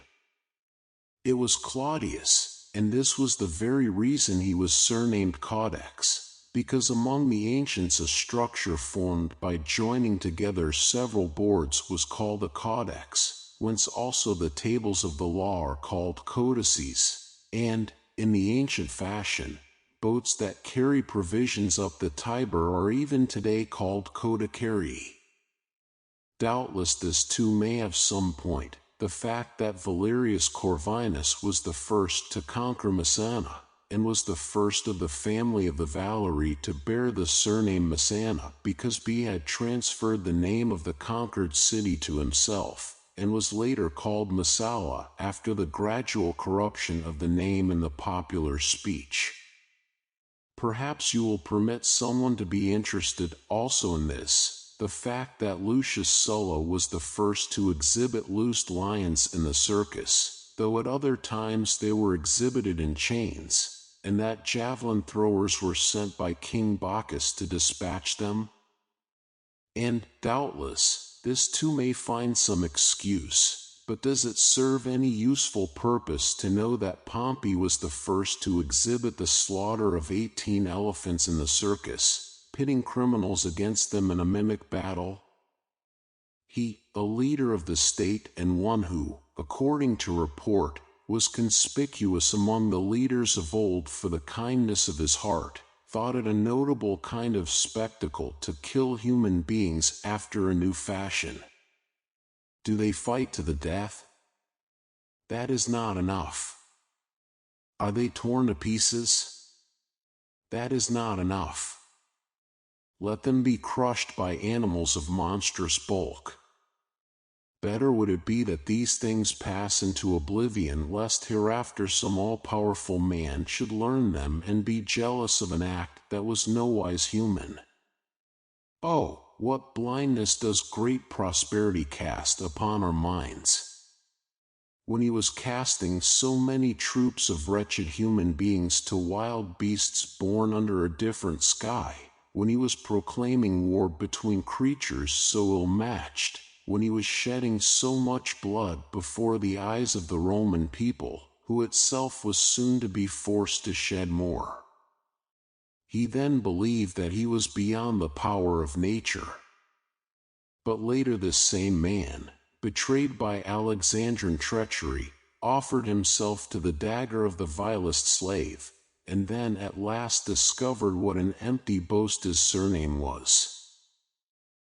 It was Claudius, and this was the very reason he was surnamed Codex, because among the ancients a structure formed by joining together several boards was called a codex, whence also the tables of the law are called codices, and, in the ancient fashion, boats that carry provisions up the Tiber are even today called codicarii. Doubtless this too may have some point, the fact that Valerius Corvinus was the first to conquer Messana, and was the first of the family of the Valerii to bear the surname Messana, because he had transferred the name of the conquered city to himself, and was later called Massala after the gradual corruption of the name in the popular speech. Perhaps you will permit someone to be interested also in this, the fact that Lucius Sulla was the first to exhibit loosed lions in the circus, though at other times they were exhibited in chains, and that javelin throwers were sent by King Bacchus to dispatch them. And, doubtless, this too may find some excuse. But does it serve any useful purpose to know that Pompey was the first to exhibit the slaughter of 18 elephants in the circus, pitting criminals against them in a mimic battle? He, a leader of the state and one who, according to report, was conspicuous among the leaders of old for the kindness of his heart, thought it a notable kind of spectacle to kill human beings after a new fashion. Do they fight to the death? That is not enough. Are they torn to pieces? That is not enough. Let them be crushed by animals of monstrous bulk. Better would it be that these things pass into oblivion, lest hereafter some all-powerful man should learn them and be jealous of an act that was nowise human. Oh, what blindness does great prosperity cast upon our minds! When he was casting so many troops of wretched human beings to wild beasts born under a different sky, when he was proclaiming war between creatures so ill-matched, when he was shedding so much blood before the eyes of the Roman people, who itself was soon to be forced to shed more. He then believed that he was beyond the power of nature. But later this same man, betrayed by Alexandrine treachery, offered himself to the dagger of the vilest slave, and then at last discovered what an empty boast his surname was.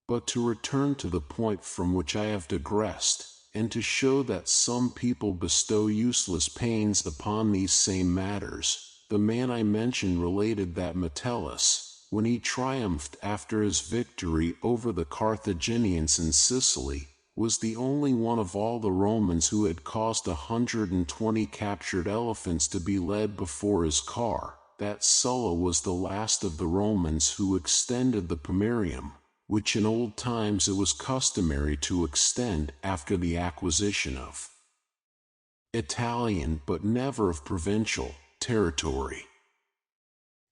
But to return to the point from which I have digressed, and to show that some people bestow useless pains upon these same matters, the man I mentioned related that Metellus, when he triumphed after his victory over the Carthaginians in Sicily, was the only one of all the Romans who had caused 120 captured elephants to be led before his car, that Sulla was the last of the Romans who extended the pomerium, which in old times it was customary to extend after the acquisition of Italian but never of provincial territory.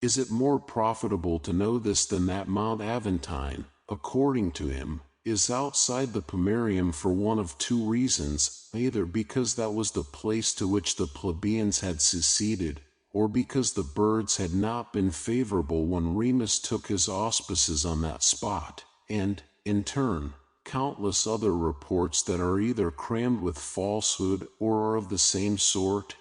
Is it more profitable to know this than that Mount Aventine, according to him, is outside the pomerium for one of two reasons, either because that was the place to which the plebeians had seceded, or because the birds had not been favorable when Remus took his auspices on that spot, and, in turn, countless other reports that are either crammed with falsehood or are of the same sort?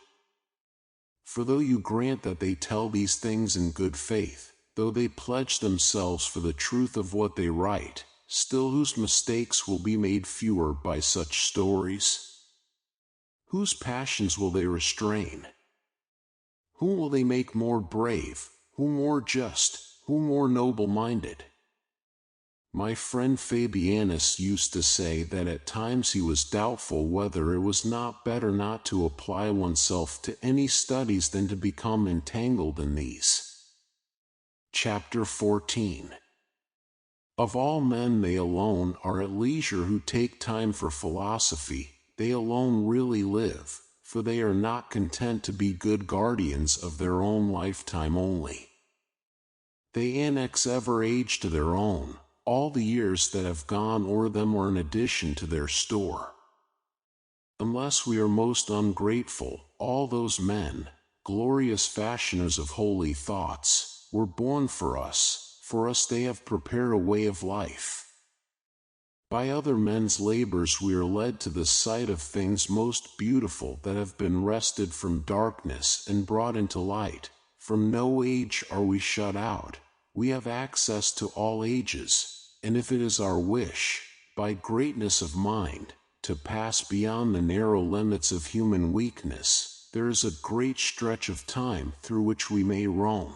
For though you grant that they tell these things in good faith, though they pledge themselves for the truth of what they write, still whose mistakes will be made fewer by such stories? Whose passions will they restrain? Whom will they make more brave, who more just, who more noble-minded? My friend Fabianus used to say that at times he was doubtful whether it was not better not to apply oneself to any studies than to become entangled in these. Chapter 14. Of all men they alone are at leisure who take time for philosophy, they alone really live, for they are not content to be good guardians of their own lifetime only. They annex ever age to their own, all the years that have gone o'er them are an addition to their store. Unless we are most ungrateful, all those men, glorious fashioners of holy thoughts, were born for us they have prepared a way of life. By other men's labors we are led to the sight of things most beautiful that have been wrested from darkness and brought into light. From no age are we shut out, we have access to all ages, and if it is our wish, by greatness of mind, to pass beyond the narrow limits of human weakness, there is a great stretch of time through which we may roam.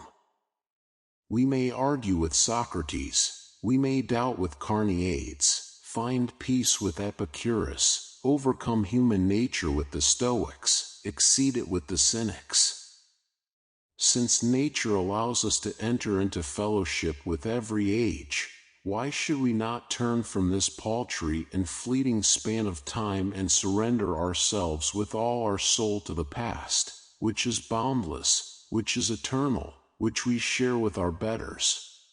We may argue with Socrates, we may doubt with Carneades, find peace with Epicurus, overcome human nature with the Stoics, exceed it with the Cynics. Since nature allows us to enter into fellowship with every age, why should we not turn from this paltry and fleeting span of time and surrender ourselves with all our soul to the past, which is boundless, which is eternal, which we share with our betters?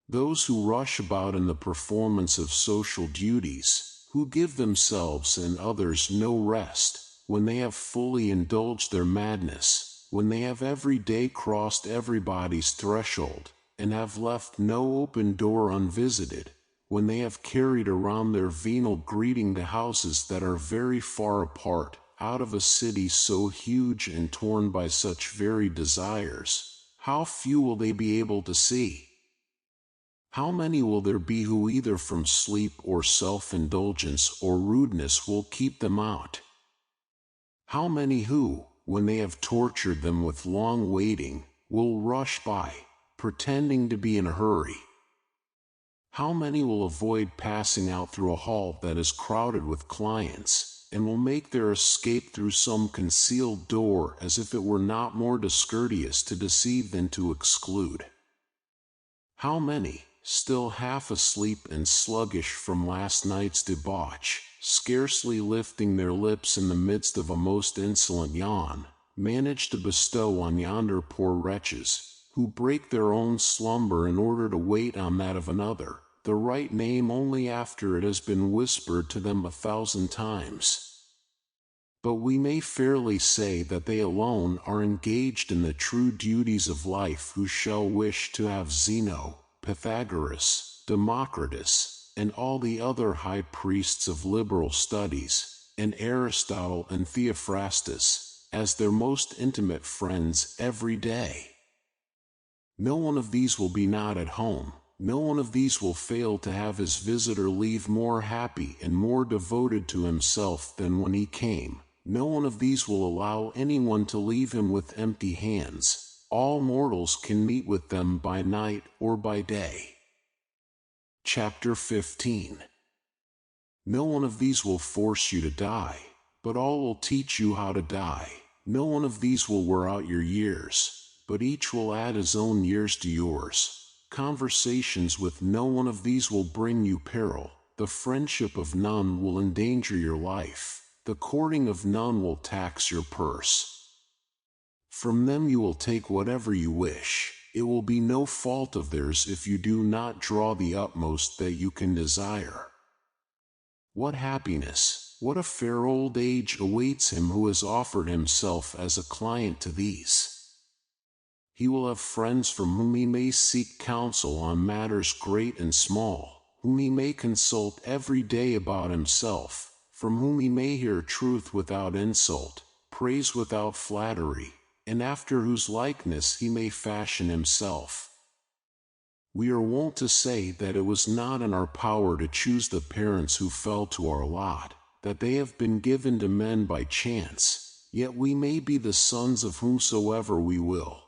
Those who rush about in the performance of social duties, who give themselves and others no rest, when they have fully indulged their madness, when they have every day crossed everybody's threshold, and have left no open door unvisited, when they have carried around their venal greeting to houses that are very far apart, out of a city so huge and torn by such varied desires, how few will they be able to see? How many will there be who either from sleep or self-indulgence or rudeness will keep them out? How many who, when they have tortured them with long waiting, will rush by, pretending to be in a hurry? How many will avoid passing out through a hall that is crowded with clients, and will make their escape through some concealed door as if it were not more discourteous to deceive than to exclude? How many, still half asleep and sluggish from last night's debauch, scarcely lifting their lips in the midst of a most insolent yawn, manage to bestow on yonder poor wretches, who break their own slumber in order to wait on that of another, the right name only after it has been whispered to them 1,000 times? But we may fairly say that they alone are engaged in the true duties of life who shall wish to have Zeno, Pythagoras, Democritus, and all the other high priests of liberal studies, and Aristotle and Theophrastus, as their most intimate friends every day. No one of these will be not at home. No one of these will fail to have his visitor leave more happy and more devoted to himself than when he came. No one of these will allow anyone to leave him with empty hands. All mortals can meet with them by night or by day. Chapter 15. No one of these will force you to die, but all will teach you how to die. No one of these will wear out your years, but each will add his own years to yours. Conversations with no one of these will bring you peril. The friendship of none will endanger your life. The courting of none will tax your purse. From them you will take whatever you wish. It will be no fault of theirs if you do not draw the utmost that you can desire. What happiness, what a fair old age awaits him who has offered himself as a client to these. He will have friends from whom he may seek counsel on matters great and small, whom he may consult every day about himself, from whom he may hear truth without insult, praise without flattery, and after whose likeness he may fashion himself. We are wont to say that it was not in our power to choose the parents who fell to our lot, that they have been given to men by chance, yet we may be the sons of whomsoever we will.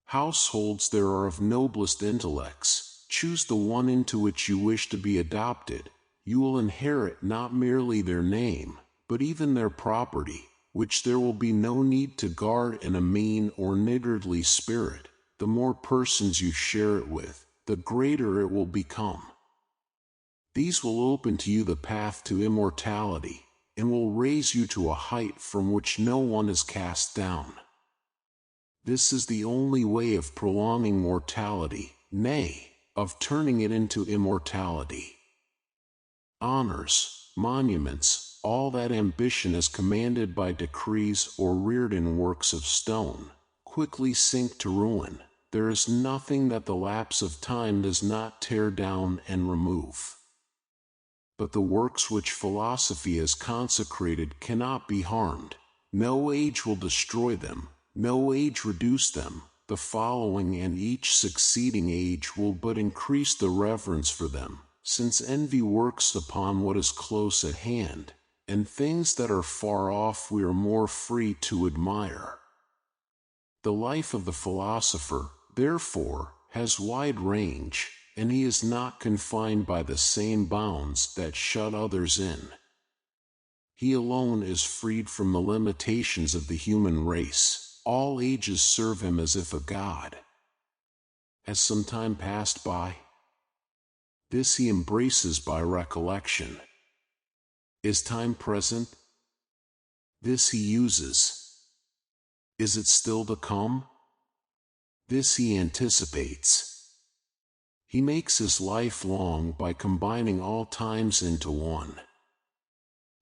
Households there are of noblest intellects. Choose the one into which you wish to be adopted. You will inherit not merely their name, but even their property, which there will be no need to guard in a mean or niggardly spirit. The more persons you share it with, the greater it will become. These will open to you the path to immortality, and will raise you to a height from which no one is cast down. This is the only way of prolonging mortality, nay, of turning it into immortality. Honors, monuments, all that ambition is commanded by decrees or reared in works of stone, quickly sink to ruin. There is nothing that the lapse of time does not tear down and remove. But the works which philosophy has consecrated cannot be harmed. No age will destroy them, no age reduce them. The following and each succeeding age will but increase the reverence for them, since envy works upon what is close at hand, and things that are far off we are more free to admire. The life of the philosopher, therefore, has wide range, and he is not confined by the same bounds that shut others in. He alone is freed from the limitations of the human race. All ages serve him as if a god. Has some time passed by? This he embraces by recollection. Is time present? This he uses. Is it still to come? This he anticipates. He makes his life long by combining all times into one.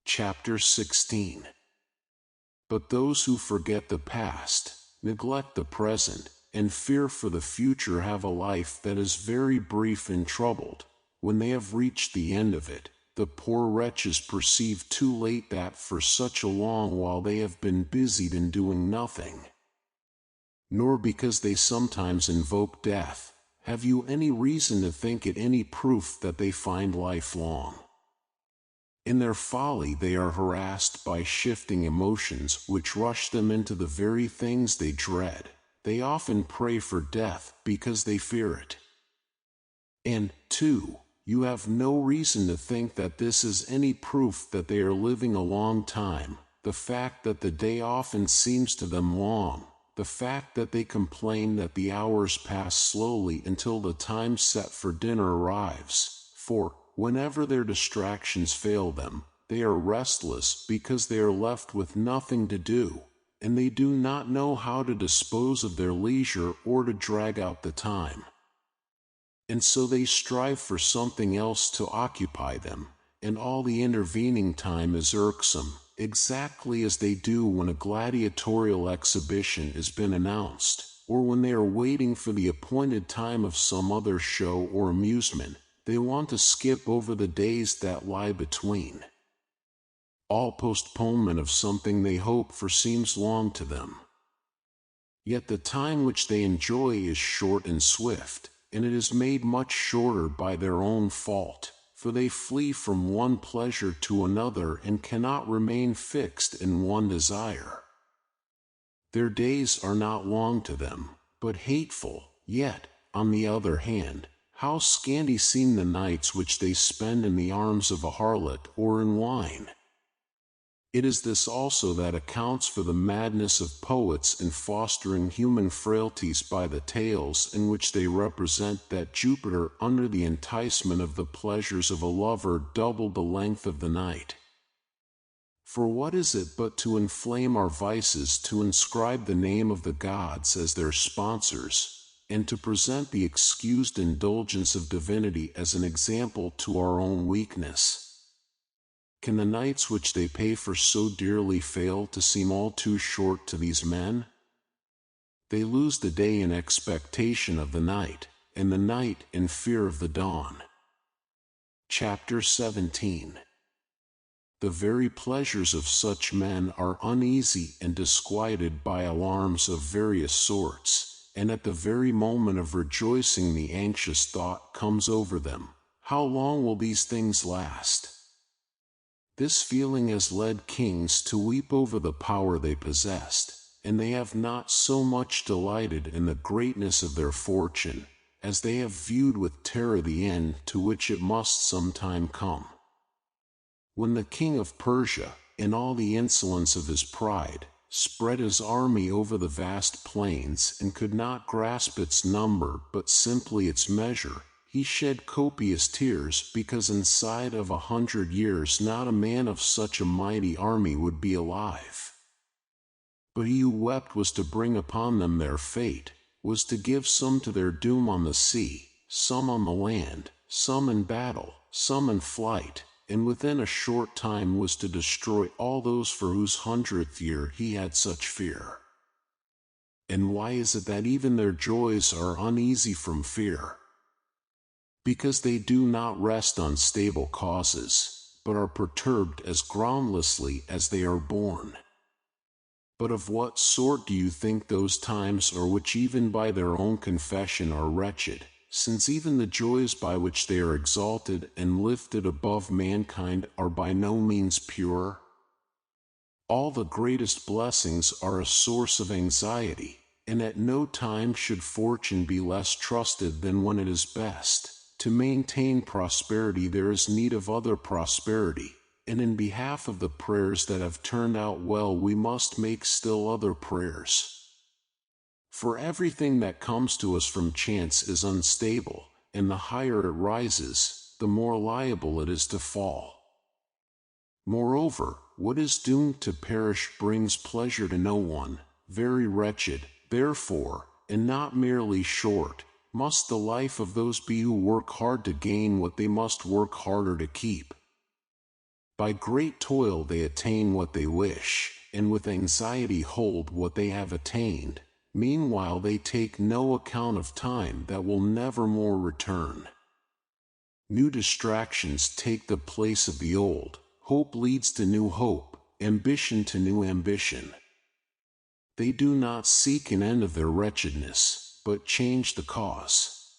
Chapter 16. But those who forget the past, neglect the present, and fear for the future have a life that is very brief and troubled. When they have reached the end of it, the poor wretches perceive too late that for such a long while they have been busied in doing nothing. Nor because they sometimes invoke death, have you any reason to think it any proof that they find life long. In their folly they are harassed by shifting emotions which rush them into the very things they dread. They often pray for death because they fear it. And, 2, you have no reason to think that this is any proof that they are living a long time. The fact that the day often seems to them long, the fact that they complain that the hours pass slowly until the time set for dinner arrives, for, whenever their distractions fail them, they are restless because they are left with nothing to do, and they do not know how to dispose of their leisure or to drag out the time. And so they strive for something else to occupy them, and all the intervening time is irksome, exactly as they do when a gladiatorial exhibition has been announced, or when they are waiting for the appointed time of some other show or amusement. They want to skip over the days that lie between. All postponement of something they hope for seems long to them. Yet the time which they enjoy is short and swift, and it is made much shorter by their own fault, for they flee from one pleasure to another and cannot remain fixed in one desire. Their days are not long to them, but hateful. Yet, on the other hand, how scanty seem the nights which they spend in the arms of a harlot or in wine. It is this also that accounts for the madness of poets in fostering human frailties by the tales in which they represent that Jupiter, under the enticement of the pleasures of a lover, doubled the length of the night. For what is it but to inflame our vices, to inscribe the name of the gods as their sponsors, and to present the excused indulgence of divinity as an example to our own weakness? Can the nights which they pay for so dearly fail to seem all too short to these men? They lose the day in expectation of the night, and the night in fear of the dawn. Chapter 17. The very pleasures of such men are uneasy and disquieted by alarms of various sorts, and at the very moment of rejoicing the anxious thought comes over them, how long will these things last? This feeling has led kings to weep over the power they possessed, and they have not so much delighted in the greatness of their fortune, as they have viewed with terror the end to which it must sometime come. When the king of Persia, in all the insolence of his pride, spread his army over the vast plains and could not grasp its number but simply its measure, he shed copious tears because inside of 100 years not a man of such a mighty army would be alive. But he who wept was to bring upon them their fate, was to give some to their doom on the sea, some on the land, some in battle, some in flight, and within a short time was to destroy all those for whose 100th year he had such fear. And why is it that even their joys are uneasy from fear? Because they do not rest on stable causes, but are perturbed as groundlessly as they are born. But of what sort do you think those times are which even by their own confession are wretched, since even the joys by which they are exalted and lifted above mankind are by no means pure? All the greatest blessings are a source of anxiety, and at no time should fortune be less trusted than when it is best. To maintain prosperity there is need of other prosperity, and in behalf of the prayers that have turned out well we must make still other prayers. For everything that comes to us from chance is unstable, and the higher it rises, the more liable it is to fall. Moreover, what is doomed to perish brings pleasure to no one, very wretched, therefore, and not merely short, must the life of those be who work hard to gain what they must work harder to keep. By great toil they attain what they wish, and with anxiety hold what they have attained. Meanwhile they take no account of time that will never more return. New distractions take the place of the old, hope leads to new hope, ambition to new ambition. They do not seek an end of their wretchedness, but change the cause.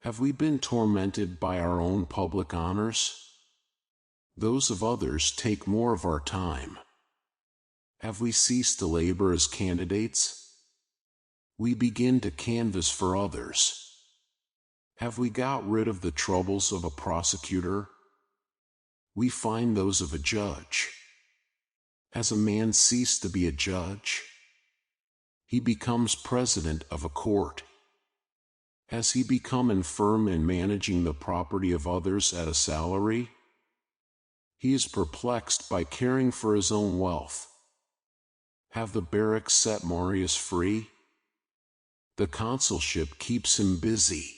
Have we been tormented by our own public honors? Those of others take more of our time. Have we ceased to labor as candidates? We begin to canvass for others. Have we got rid of the troubles of a prosecutor? We find those of a judge. Has a man ceased to be a judge? He becomes president of a court. Has he become infirm in managing the property of others at a salary? He is perplexed by caring for his own wealth. Have the barracks set Marius free? The consulship keeps him busy.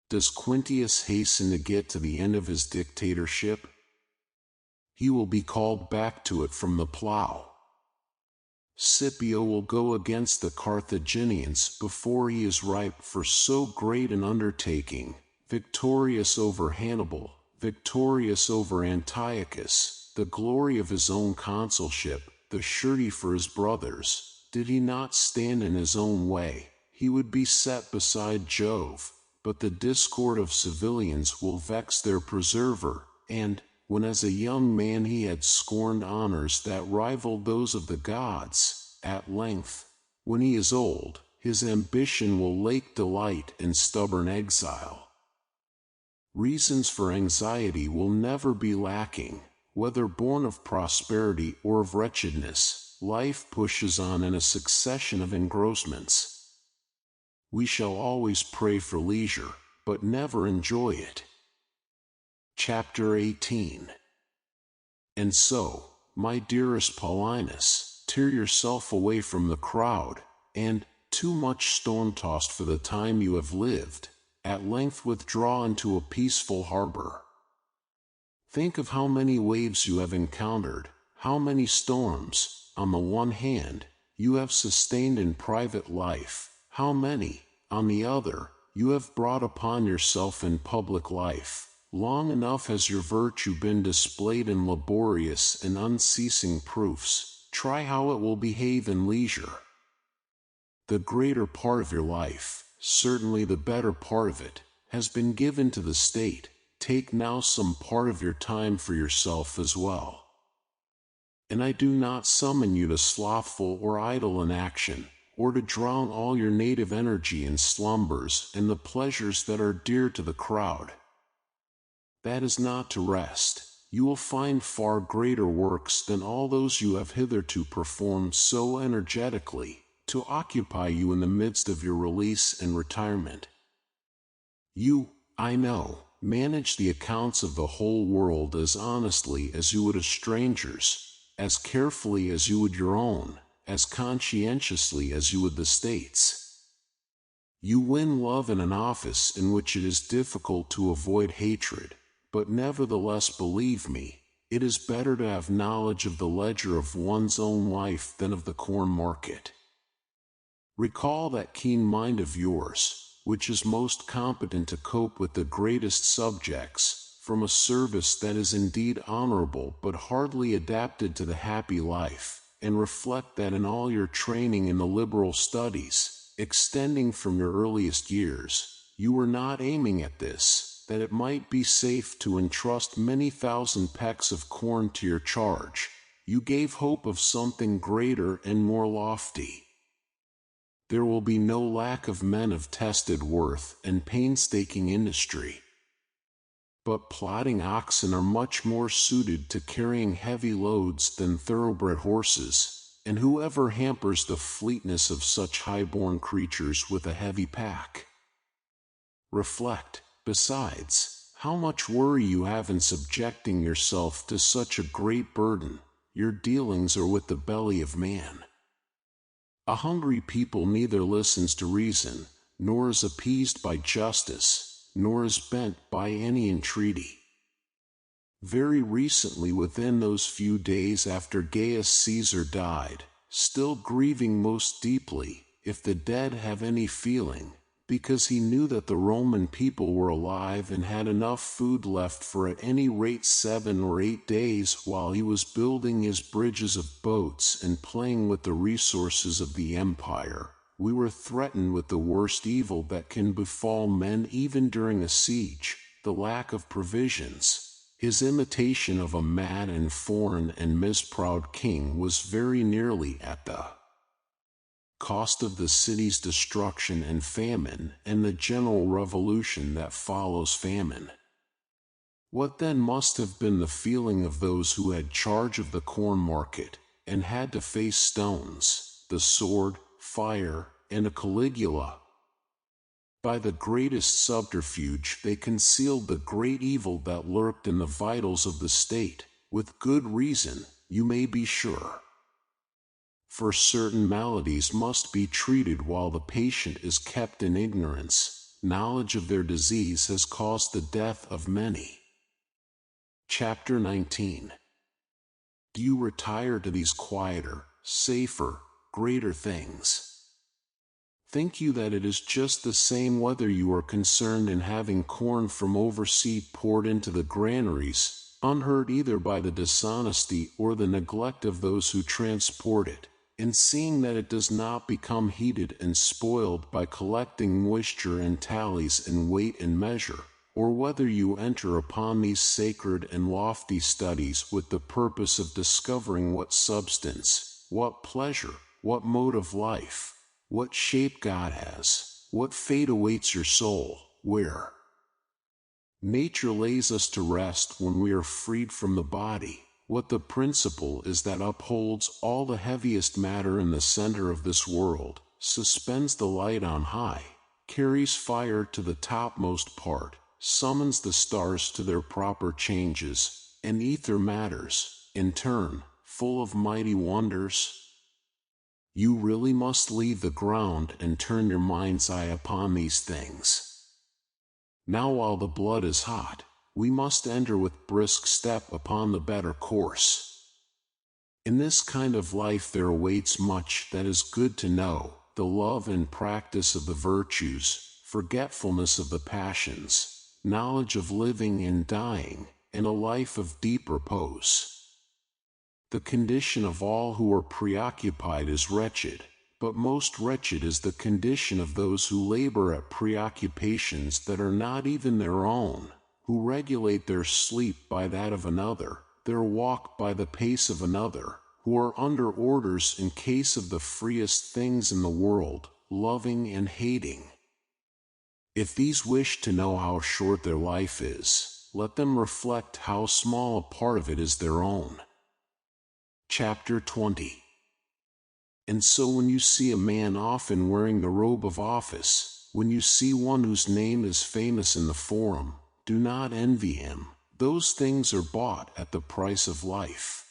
Does Quintius hasten to get to the end of his dictatorship? He will be called back to it from the plow. Scipio will go against the Carthaginians before he is ripe for so great an undertaking, victorious over Hannibal, victorious over Antiochus, the glory of his own consulship, the surety for his brothers. Did he not stand in his own way, he would be set beside Jove, but the discord of civilians will vex their preserver, and, when as a young man he had scorned honors that rivaled those of the gods, at length, when he is old, his ambition will lake delight in stubborn exile. Reasons for anxiety will never be lacking, whether born of prosperity or of wretchedness. Life pushes on in a succession of engrossments. We shall always pray for leisure, but never enjoy it. Chapter 18. And so, my dearest Paulinus, tear yourself away from the crowd, and, too much storm-tossed for the time you have lived, at length withdraw into a peaceful harbor. Think of how many waves you have encountered, how many storms, on the one hand, you have sustained in private life, how many, on the other, you have brought upon yourself in public life. Long enough has your virtue been displayed in laborious and unceasing proofs. Try how it will behave in leisure. The greater part of your life, certainly the better part of it, has been given to the state. Take now some part of your time for yourself as well. And I do not summon you to slothful or idle inaction, or to drown all your native energy in slumbers and the pleasures that are dear to the crowd. That is not to rest. you will find far greater works than all those you have hitherto performed so energetically, to occupy you in the midst of your release and retirement. You, I know, manage the accounts of the whole world as honestly as you would a stranger's, as carefully as you would your own, as conscientiously as you would the state's. You win love in an office in which it is difficult to avoid hatred, but nevertheless, believe me, it is better to have knowledge of the ledger of one's own life than of the corn market. Recall that keen mind of yours, which is most competent to cope with the greatest subjects, from a service that is indeed honorable but hardly adapted to the happy life, and reflect that in all your training in the liberal studies, extending from your earliest years, you were not aiming at this, that it might be safe to entrust many thousand pecks of corn to your charge. You gave hope of something greater and more lofty. There will be no lack of men of tested worth and painstaking industry. But plodding oxen are much more suited to carrying heavy loads than thoroughbred horses, and whoever hampers the fleetness of such high-born creatures with a heavy pack? Reflect, besides, how much worry you have in subjecting yourself to such a great burden. Your dealings are with the belly of man. A hungry people neither listens to reason, nor is appeased by justice, nor is bent by any entreaty. Very recently, within those few days after Gaius Caesar died, still grieving most deeply, if the dead have any feeling, because he knew that the Roman people were alive and had enough food left for at any rate 7 or 8 days while he was building his bridges of boats and playing with the resources of the empire, we were threatened with the worst evil that can befall men even during a siege, the lack of provisions. His imitation of a mad and foreign and misproud king was very nearly at the cost of the city's destruction and famine and the general revolution that follows famine. What then must have been the feeling of those who had charge of the corn market, and had to face stones, the sword, fire, and a Caligula? By the greatest subterfuge they concealed the great evil that lurked in the vitals of the state, with good reason, you may be sure. For certain maladies must be treated while the patient is kept in ignorance. Knowledge of their disease has caused the death of many. Chapter 19. Do you retire to these quieter, safer, greater things? Think you that it is just the same whether you are concerned in having corn from overseas poured into the granaries, unhurt either by the dishonesty or the neglect of those who transport it, in seeing that it does not become heated and spoiled by collecting moisture and tallies and weight and measure, or whether you enter upon these sacred and lofty studies with the purpose of discovering what substance, what pleasure, what mode of life, what shape God has, what fate awaits your soul, where nature lays us to rest when we are freed from the body, what the principle is that upholds all the heaviest matter in the center of this world, suspends the light on high, carries fire to the topmost part, summons the stars to their proper changes, and ether matters, in turn, full of mighty wonders. You really must leave the ground and turn your mind's eye upon these things. Now while the blood is hot, we must enter with brisk step upon the better course. In this kind of life there awaits much that is good to know, the love and practice of the virtues, forgetfulness of the passions, knowledge of living and dying, and a life of deep repose. The condition of all who are preoccupied is wretched, but most wretched is the condition of those who labor at preoccupations that are not even their own, who regulate their sleep by that of another, their walk by the pace of another, who are under orders in case of the freest things in the world, loving and hating. If these wish to know how short their life is, let them reflect how small a part of it is their own. Chapter 20. And so when you see a man often wearing the robe of office, when you see one whose name is famous in the forum, do not envy him. Those things are bought at the price of life.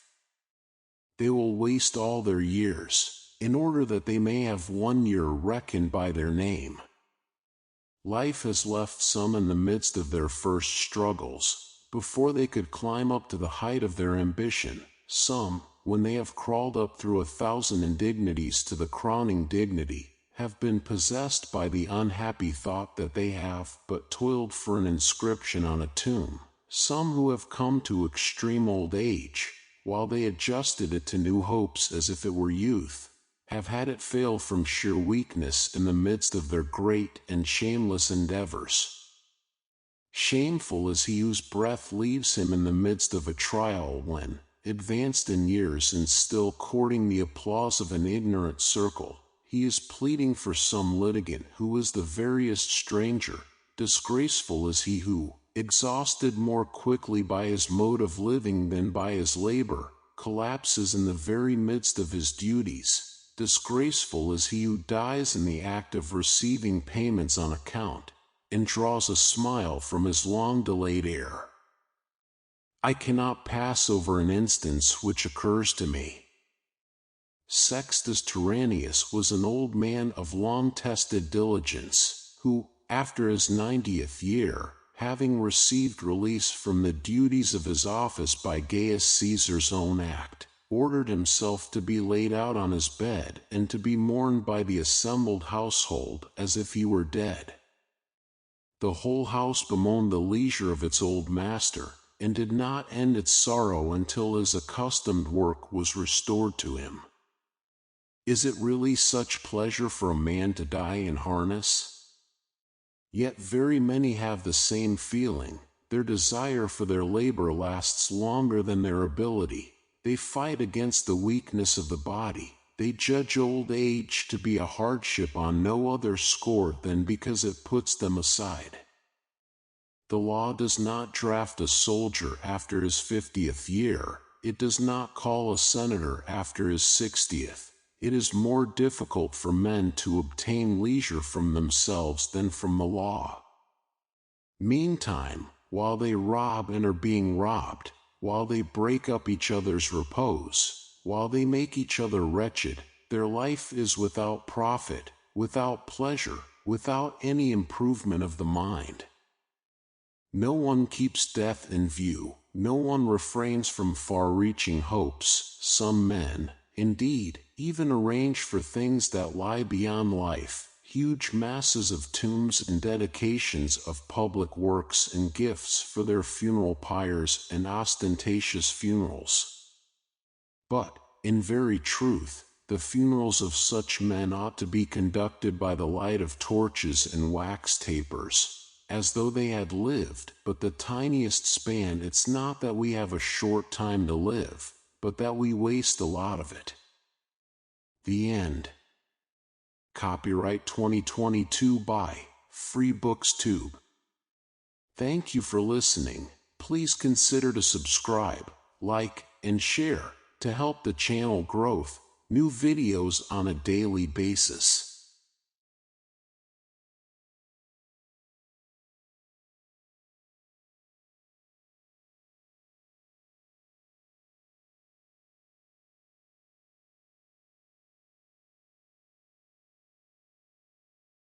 They will waste all their years, in order that they may have 1 year reckoned by their name. Life has left some in the midst of their first struggles, before they could climb up to the height of their ambition, some, when they have crawled up through 1,000 indignities to the crowning dignity, have been possessed by the unhappy thought that they have but toiled for an inscription on a tomb. Some who have come to extreme old age, while they adjusted it to new hopes as if it were youth, have had it fail from sheer weakness in the midst of their great and shameless endeavors. Shameful is he whose breath leaves him in the midst of a trial when, advanced in years and still courting the applause of an ignorant circle, he is pleading for some litigant who is the veriest stranger. Disgraceful is he who, exhausted more quickly by his mode of living than by his labor, collapses in the very midst of his duties. Disgraceful is he who dies in the act of receiving payments on account, and draws a smile from his long-delayed heir. I cannot pass over an instance which occurs to me. Sextus Tyrannius was an old man of long-tested diligence, who, after his 90th year, having received release from the duties of his office by Gaius Caesar's own act, ordered himself to be laid out on his bed and to be mourned by the assembled household as if he were dead. The whole house bemoaned the leisure of its old master, and did not end its sorrow until his accustomed work was restored to him. Is it really such pleasure for a man to die in harness? Yet very many have the same feeling. Their desire for their labor lasts longer than their ability. They fight against the weakness of the body. They judge old age to be a hardship on no other score than because it puts them aside. The law does not draft a soldier after his 50th year. It does not call a senator after his 60th. It is more difficult for men to obtain leisure from themselves than from the law. Meantime, while they rob and are being robbed, while they break up each other's repose, while they make each other wretched, their life is without profit, without pleasure, without any improvement of the mind. No one keeps death in view, no one refrains from far-reaching hopes. Some men, indeed, even arrange for things that lie beyond life, huge masses of tombs and dedications of public works and gifts for their funeral pyres and ostentatious funerals. But, in very truth, the funerals of such men ought to be conducted by the light of torches and wax tapers, as though they had lived but the tiniest span. It's not that we have a short time to live, but that we waste a lot of it. The end. Copyright 2022 by Free Books Tube. Thank you for listening. Please consider to subscribe, like, and share to help the channel growth. New videos on a daily basis.